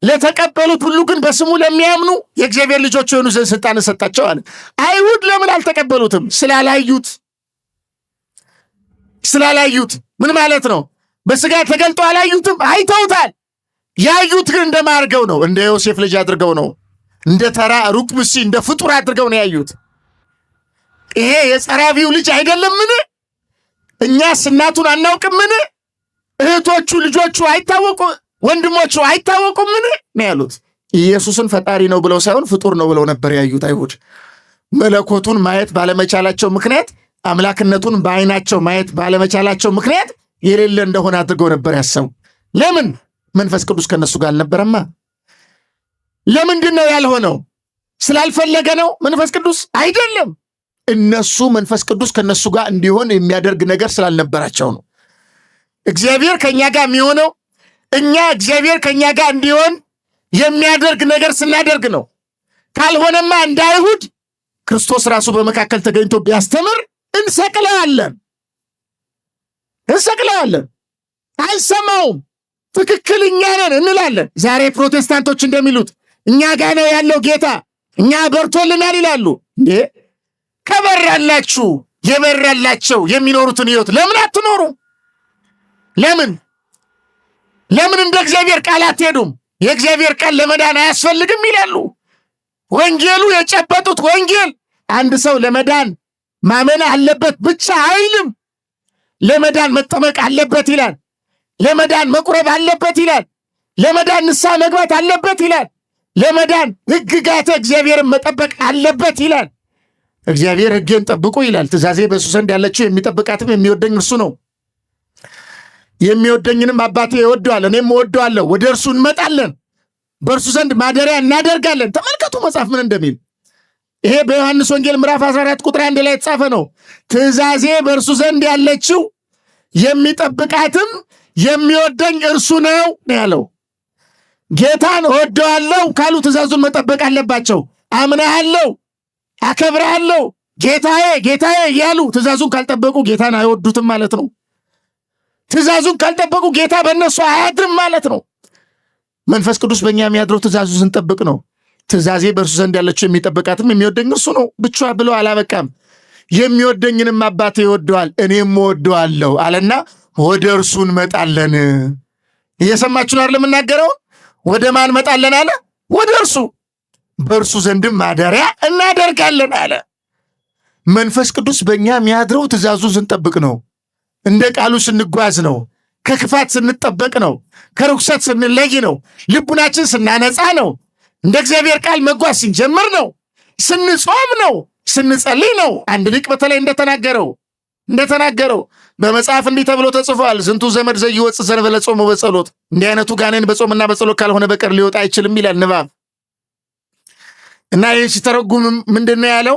ለተቀበሉት ሁሉ ግን በስሙ ለሚያምኑ የእግዚአብሔር ልጆች የሆኑ ዘንድ ሥልጣን ሰጣቸው አለ። አይሁድ ለምን አልተቀበሉትም? ስላላዩት። ምን ማለት ነው? በሥጋ ተገልጦ አላዩትም፣ አይተውታል። ያዩት ግን እንደማርገው ነው፣ እንደ ዮሴፍ ልጅ አድርገው ነው፣ እንደ ተራ ሩቅ ብእሲ፣ እንደ ፍጡር አድርገው ነው ያዩት። ይሄ የጸራቢው ልጅ አይደለምን? እኛስ እናቱን አናውቅምን? እህቶቹ ልጆቹ አይታወቁ ወንድሞቹ አይታወቁምን ነው ያሉት። ኢየሱስን ፈጣሪ ነው ብለው ሳይሆን ፍጡር ነው ብለው ነበር ያዩት አይሁድ። መለኮቱን ማየት ባለመቻላቸው ምክንያት፣ አምላክነቱን በዓይናቸው ማየት ባለመቻላቸው ምክንያት የሌለ እንደሆነ አድርገው ነበር ያሰቡ። ለምን? መንፈስ ቅዱስ ከነሱ ጋር አልነበረማ። ለምንድን ነው ያልሆነው? ስላልፈለገ ነው መንፈስ ቅዱስ? አይደለም። እነሱ መንፈስ ቅዱስ ከነሱ ጋር እንዲሆን የሚያደርግ ነገር ስላልነበራቸው ነው። እግዚአብሔር ከእኛ ጋር የሚሆነው እኛ እግዚአብሔር ከእኛ ጋር እንዲሆን የሚያደርግ ነገር ስናደርግ ነው። ካልሆነማ እንደ አይሁድ ክርስቶስ ራሱ በመካከል ተገኝቶ ቢያስተምር እንሰቅለዋለን። አይሰማውም። ትክክል እኛ ነን እንላለን። ዛሬ ፕሮቴስታንቶች እንደሚሉት እኛ ጋር ነው ያለው ጌታ፣ እኛ በርቶልናል ይላሉ። እንዴ ከበራላችሁ የበራላቸው የሚኖሩትን ሕይወት ለምን አትኖሩ? ለምን እንደ እግዚአብሔር ቃል አትሄዱም? የእግዚአብሔር ቃል ለመዳን አያስፈልግም ይላሉ። ወንጌሉ የጨበጡት ወንጌል አንድ ሰው ለመዳን ማመን አለበት ብቻ አይልም። ለመዳን መጠመቅ አለበት ይላል። ለመዳን መቁረብ አለበት ይላል። ለመዳን ንስሐ መግባት አለበት ይላል። ለመዳን ሕግጋተ እግዚአብሔርን መጠበቅ አለበት ይላል። እግዚአብሔር ሕጌን ጠብቁ ይላል። ትእዛዜ በእሱ ዘንድ ያለችው የሚጠብቃትም የሚወደኝ እርሱ ነው። የሚወደኝንም አባቴ ይወደዋል፣ እኔም እወደዋለሁ፣ ወደ እርሱ እንመጣለን፣ በእርሱ ዘንድ ማደሪያ እናደርጋለን። ተመልከቱ መጽሐፍ ምን እንደሚል። ይሄ በዮሐንስ ወንጌል ምዕራፍ 14 ቁጥር 1 ላይ የተጻፈ ነው። ትእዛዜ በእርሱ ዘንድ ያለችው የሚጠብቃትም የሚወደኝ እርሱ ነው ያለው። ጌታን እወደዋለሁ ካሉ ትእዛዙን መጠበቅ አለባቸው። አምናለሁ፣ አከብራለሁ፣ ጌታዬ ጌታዬ እያሉ ትእዛዙን ካልጠበቁ ጌታን አይወዱትም ማለት ነው። ትእዛዙን ካልጠበቁ ጌታ በእነሱ አያድርም ማለት ነው። መንፈስ ቅዱስ በእኛ የሚያድረው ትእዛዙ ስንጠብቅ ነው። ትእዛዜ በእርሱ ዘንድ ያለችው የሚጠብቃትም የሚወደኝ እርሱ ነው ብቻ ብሎ አላበቃም። የሚወደኝንም አባቴ ይወደዋል እኔም እወደዋለሁ አለና ወደ እርሱ እንመጣለን። እየሰማችሁ ነው አይደል የምናገረው? ወደ ማን እንመጣለን አለ? ወደ እርሱ። በእርሱ ዘንድም ማደሪያ እናደርጋለን አለ። መንፈስ ቅዱስ በእኛ የሚያድረው ትእዛዙን ስንጠብቅ ነው። እንደ ቃሉ ስንጓዝ ነው። ከክፋት ስንጠበቅ ነው። ከርኩሰት ስንለይ ነው። ልቡናችን ስናነጻ ነው። እንደ እግዚአብሔር ቃል መጓዝ ስንጀምር ነው። ስንጾም ነው። ስንጸልይ ነው። አንድ ሊቅ በተለይ እንደተናገረው በመጽሐፍ እንዲህ ተብሎ ተጽፏል። ዝንቱ ዘመድ ዘይወፅእ ዘእንበለ ጾም ወበጸሎት። እንዲህ አይነቱ ጋኔን በጾምና በጸሎት ካልሆነ በቀር ሊወጣ አይችልም ይላል ንባብ። እና ይህ ሲተረጉም ምንድን ነው ያለው?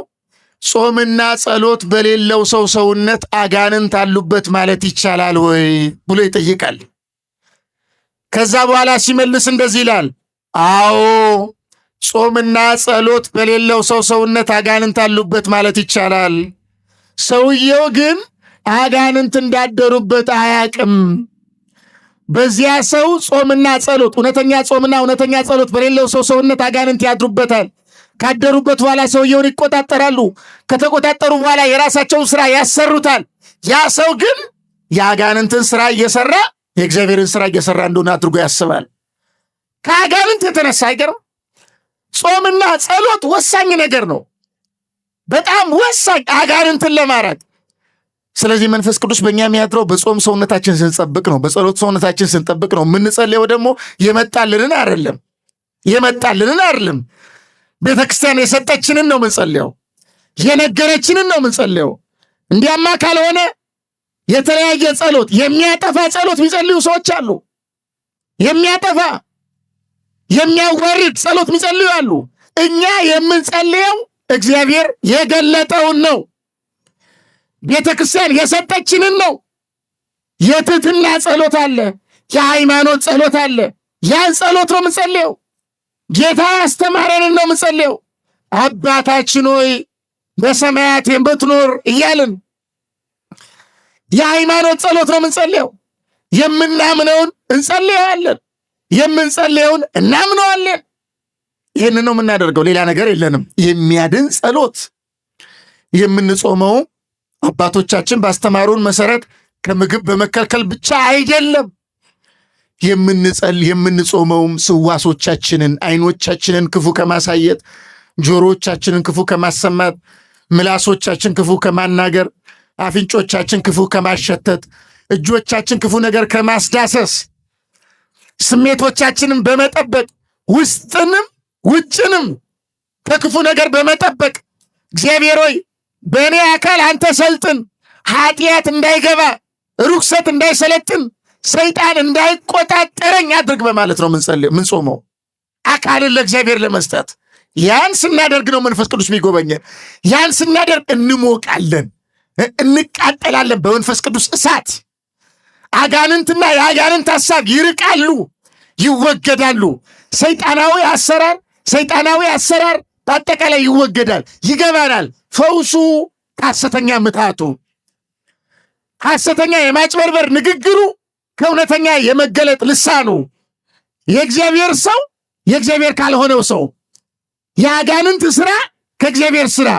ጾምና ጸሎት በሌለው ሰው ሰውነት አጋንንት አሉበት ማለት ይቻላል ወይ ብሎ ይጠይቃል። ከዛ በኋላ ሲመልስ እንደዚህ ይላል፣ አዎ ጾምና ጸሎት በሌለው ሰው ሰውነት አጋንንት አሉበት ማለት ይቻላል። ሰውየው ግን አጋንንት እንዳደሩበት አያቅም። በዚያ ሰው ጾምና ጸሎት እውነተኛ ጾምና እውነተኛ ጸሎት በሌለው ሰው ሰውነት አጋንንት ያድሩበታል። ካደሩበት በኋላ ሰውየውን ይቆጣጠራሉ። ከተቆጣጠሩ በኋላ የራሳቸውን ስራ ያሰሩታል። ያ ሰው ግን የአጋንንትን ስራ እየሰራ የእግዚአብሔርን ስራ እየሰራ እንደሆነ አድርጎ ያስባል። ከአጋንንት የተነሳ አይገርም? ጾምና ጸሎት ወሳኝ ነገር ነው። በጣም ወሳኝ፣ አጋንንትን ለማራቅ። ስለዚህ መንፈስ ቅዱስ በእኛ የሚያድረው በጾም ሰውነታችን ስንጠብቅ ነው። በጸሎት ሰውነታችን ስንጠብቅ ነው። የምንጸልየው ደግሞ የመጣልንን አይደለም። ቤተ ክርስቲያን የሰጠችንን ነው ምንጸልየው፣ የነገረችንን ነው ምንጸልየው። እንዲያማ ካልሆነ የተለያየ ጸሎት፣ የሚያጠፋ ጸሎት የሚጸልዩ ሰዎች አሉ። የሚያጠፋ የሚያዋርድ ጸሎት የሚጸልዩ አሉ። እኛ የምንጸልየው እግዚአብሔር የገለጠውን ነው። ቤተ ክርስቲያን የሰጠችንን ነው። የትህትና ጸሎት አለ፣ የሃይማኖት ጸሎት አለ። ያን ጸሎት ነው ምንጸልየው። ጌታ ያስተማረንን ነው ምንጸልየው። አባታችን ሆይ በሰማያት የምትኖር እያልን የሃይማኖት ጸሎት ነው ምንጸልየው። የምናምነውን እንጸልየዋለን፣ የምንጸልየውን እናምነዋለን። ይህንን ነው የምናደርገው፣ ሌላ ነገር የለንም። የሚያድን ጸሎት የምንጾመው አባቶቻችን ባስተማሩን መሰረት ከምግብ በመከልከል ብቻ አይደለም። የምንጾመውም ስዋሶቻችንን፣ አይኖቻችንን ክፉ ከማሳየት፣ ጆሮቻችንን ክፉ ከማሰማት፣ ምላሶቻችን ክፉ ከማናገር፣ አፍንጮቻችን ክፉ ከማሸተት፣ እጆቻችን ክፉ ነገር ከማስዳሰስ፣ ስሜቶቻችንን በመጠበቅ ውስጥንም ውጭንም ከክፉ ነገር በመጠበቅ እግዚአብሔር ሆይ በእኔ አካል አንተ ሰልጥን፣ ኃጢአት እንዳይገባ፣ ርኩሰት እንዳይሰለጥን፣ ሰይጣን እንዳይቆጣጠረኝ አድርግ በማለት ነው ምንጾመው፣ አካልን ለእግዚአብሔር ለመስጠት። ያን ስናደርግ ነው መንፈስ ቅዱስ የሚጎበኘን። ያን ስናደርግ እንሞቃለን፣ እንቃጠላለን በመንፈስ ቅዱስ እሳት። አጋንንትና የአጋንንት ሐሳብ ይርቃሉ፣ ይወገዳሉ። ሰይጣናዊ አሰራር በአጠቃላይ ይወገዳል፣ ይገባናል። ፈውሱ ከሐሰተኛ ምትሃቱ፣ ሐሰተኛ የማጭበርበር ንግግሩ ከእውነተኛ የመገለጥ ልሳኑ፣ የእግዚአብሔር ሰው የእግዚአብሔር ካልሆነው ሰው፣ የአጋንንት ስራ ከእግዚአብሔር ስራ፣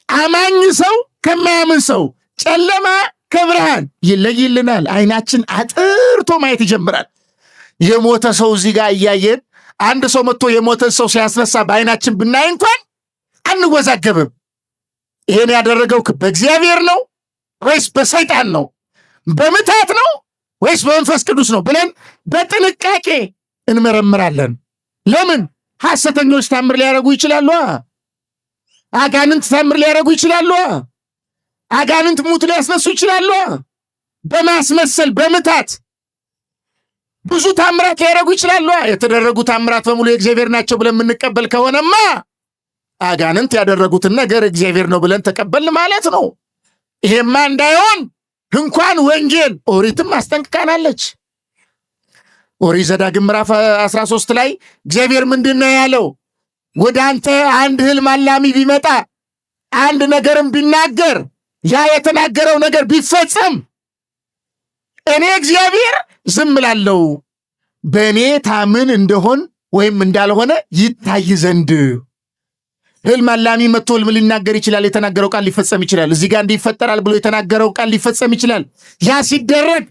አማኝ ሰው ከማያምን ሰው፣ ጨለማ ከብርሃን ይለይልናል። አይናችን አጥርቶ ማየት ይጀምራል። የሞተ ሰው እዚህ ጋር እያየን አንድ ሰው መጥቶ የሞተ ሰው ሲያስነሳ በአይናችን ብናይ እንኳን አንወዛገብም። ይሄን ያደረገው በእግዚአብሔር ነው ወይስ በሰይጣን ነው? በምታት ነው ወይስ በመንፈስ ቅዱስ ነው ብለን በጥንቃቄ እንመረምራለን። ለምን? ሐሰተኞች ታምር ሊያደርጉ ይችላሉ። አጋንንት ታምር ሊያደርጉ ይችላሉ። አጋንንት ሙት ሊያስነሱ ይችላሉ። በማስመሰል በምታት ብዙ ታምራት ሊያደርጉ ይችላሉ። የተደረጉ ታምራት በሙሉ የእግዚአብሔር ናቸው ብለን የምንቀበል ከሆነማ አጋንንት ያደረጉትን ነገር እግዚአብሔር ነው ብለን ተቀበልን ማለት ነው። ይሄማ እንዳይሆን እንኳን ወንጌል ኦሪትም አስጠንቅቃናለች። ኦሪት ዘዳግም ምዕራፍ 13 ላይ እግዚአብሔር ምንድን ነው ያለው? ወደ አንተ አንድ ሕልም አላሚ ቢመጣ አንድ ነገርም ቢናገር ያ የተናገረው ነገር ቢፈጸም እኔ እግዚአብሔር ዝም እላለሁ፣ በእኔ ታምን እንደሆን ወይም እንዳልሆነ ይታይ ዘንድ። ሕልም አላሚ መጥቶ ሕልም ሊናገር ይችላል። የተናገረው ቃል ሊፈጸም ይችላል። እዚህ ጋር እንዲፈጠራል ብሎ የተናገረው ቃል ሊፈጸም ይችላል። ያ ሲደረግ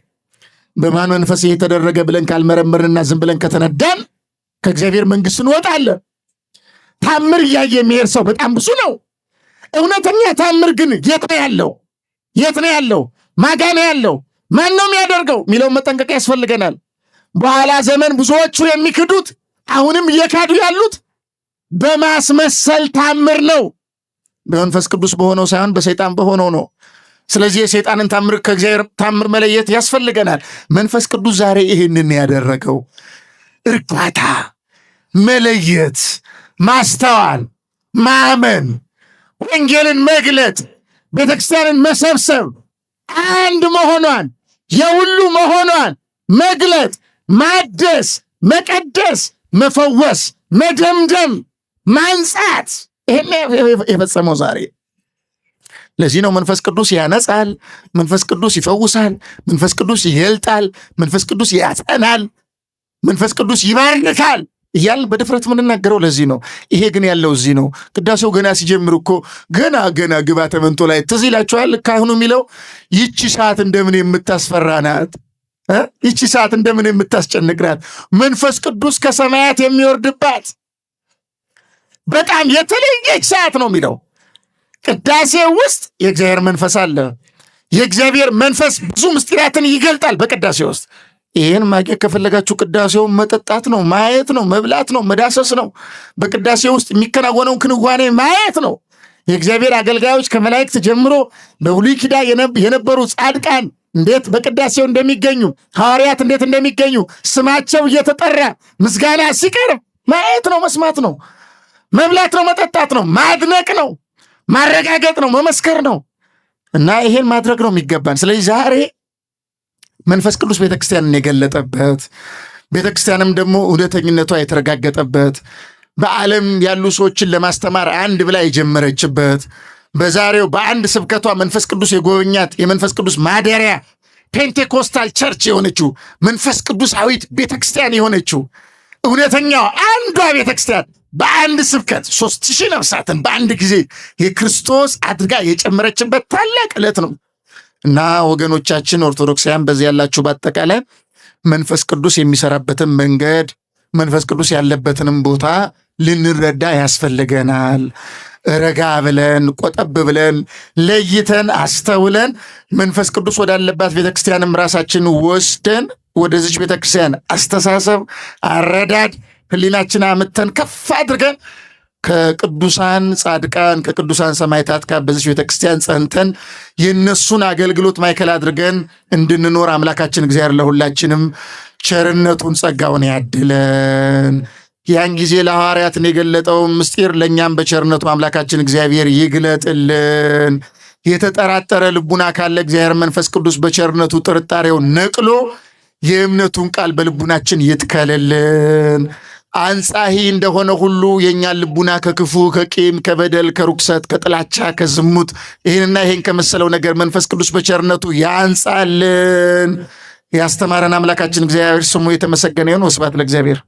በማን መንፈስ የተደረገ ብለን ካልመረመርንና ዝም ብለን ከተነዳን ከእግዚአብሔር መንግሥት እንወጣለን። ታምር እያየ የሚሄድ ሰው በጣም ብዙ ነው። እውነተኛ ታምር ግን የት ነው ያለው? የት ነው ያለው? ማጋ ነው ያለው? ማን ነው የሚያደርገው የሚለውን መጠንቀቅ ያስፈልገናል። በኋላ ዘመን ብዙዎቹ የሚክዱት አሁንም እየካዱ ያሉት በማስመሰል ታምር ነው። በመንፈስ ቅዱስ በሆነው ሳይሆን በሰይጣን በሆነው ነው። ስለዚህ የሰይጣንን ታምር ከእግዚአብሔር ታምር መለየት ያስፈልገናል። መንፈስ ቅዱስ ዛሬ ይህንን ያደረገው እርጋታ፣ መለየት፣ ማስተዋል፣ ማመን፣ ወንጌልን መግለጥ፣ ቤተክርስቲያንን መሰብሰብ፣ አንድ መሆኗን የሁሉ መሆኗን መግለጥ፣ ማደስ፣ መቀደስ፣ መፈወስ፣ መደምደም፣ ማንጻት፣ ይሄን የፈጸመው ዛሬ። ለዚህ ነው መንፈስ ቅዱስ ያነጻል፣ መንፈስ ቅዱስ ይፈውሳል፣ መንፈስ ቅዱስ ይገልጣል፣ መንፈስ ቅዱስ ያጸናል፣ መንፈስ ቅዱስ ይባርካል እያልን በድፍረት የምንናገረው ለዚህ ነው። ይሄ ግን ያለው እዚህ ነው። ቅዳሴው ገና ሲጀምር እኮ ገና ግባተ መንጦ ላይ ትዝ ይላችኋል ካህኑ የሚለው ይቺ ሰዓት እንደምን የምታስፈራ ናት፣ ይቺ ሰዓት እንደምን የምታስጨንቅ ናት፣ መንፈስ ቅዱስ ከሰማያት የሚወርድባት በጣም የተለየች ሰዓት ነው የሚለው። ቅዳሴ ውስጥ የእግዚአብሔር መንፈስ አለ። የእግዚአብሔር መንፈስ ብዙ ምስጢራትን ይገልጣል በቅዳሴ ውስጥ። ይህን ማግኘት ከፈለጋችሁ ቅዳሴውን መጠጣት ነው፣ ማየት ነው፣ መብላት ነው፣ መዳሰስ ነው። በቅዳሴ ውስጥ የሚከናወነውን ክንዋኔ ማየት ነው። የእግዚአብሔር አገልጋዮች ከመላእክት ጀምሮ በብሉይ ኪዳን የነበሩ ጻድቃን እንዴት በቅዳሴው እንደሚገኙ፣ ሐዋርያት እንዴት እንደሚገኙ ስማቸው እየተጠራ ምስጋና ሲቀርብ ማየት ነው፣ መስማት ነው፣ መብላት ነው፣ መጠጣት ነው፣ ማድነቅ ነው፣ ማረጋገጥ ነው፣ መመስከር ነው። እና ይሄን ማድረግ ነው የሚገባን። ስለዚህ ዛሬ መንፈስ ቅዱስ ቤተክርስቲያንን የገለጠበት፣ ቤተክርስቲያንም ደግሞ እውነተኝነቷ የተረጋገጠበት፣ በዓለም ያሉ ሰዎችን ለማስተማር አንድ ብላ የጀመረችበት፣ በዛሬው በአንድ ስብከቷ መንፈስ ቅዱስ የጎበኛት የመንፈስ ቅዱስ ማደሪያ ፔንቴኮስታል ቸርች የሆነችው መንፈስ ቅዱሳዊት ቤተክርስቲያን የሆነችው እውነተኛዋ አንዷ ቤተክርስቲያን በአንድ ስብከት 3000 ነፍሳትን በአንድ ጊዜ የክርስቶስ አድርጋ የጨመረችበት ታላቅ ዕለት ነው እና ወገኖቻችን ኦርቶዶክሳውያን በዚህ ያላችሁ በአጠቃላይ መንፈስ ቅዱስ የሚሰራበትን መንገድ፣ መንፈስ ቅዱስ ያለበትንም ቦታ ልንረዳ ያስፈልገናል። ረጋ ብለን ቆጠብ ብለን ለይተን አስተውለን መንፈስ ቅዱስ ወዳለባት ቤተክርስቲያንም ራሳችን ወስደን ወደዚች ቤተክርስቲያን አስተሳሰብ፣ አረዳድ ህሊናችን አምተን ከፍ አድርገን ከቅዱሳን ጻድቃን ከቅዱሳን ሰማዕታት ጋር በዚች ቤተክርስቲያን ጸንተን የእነሱን አገልግሎት ማዕከል አድርገን እንድንኖር አምላካችን እግዚአብሔር ለሁላችንም ቸርነቱን ጸጋውን ያድለን። ያን ጊዜ ለሐዋርያትን የገለጠው ምስጢር ለእኛም በቸርነቱ አምላካችን እግዚአብሔር ይግለጥልን። የተጠራጠረ ልቡና ካለ እግዚአብሔር መንፈስ ቅዱስ በቸርነቱ ጥርጣሬው ነቅሎ የእምነቱን ቃል በልቡናችን ይትከልልን። አንጻሂ እንደሆነ ሁሉ የእኛን ልቡና ከክፉ ከቂም ከበደል ከርኩሰት ከጥላቻ ከዝሙት ይህንና ይህን ከመሰለው ነገር መንፈስ ቅዱስ በቸርነቱ ያንጻልን። ያስተማረን አምላካችን እግዚአብሔር ስሙ የተመሰገነ ይሁን። ወስብሐት ለእግዚአብሔር።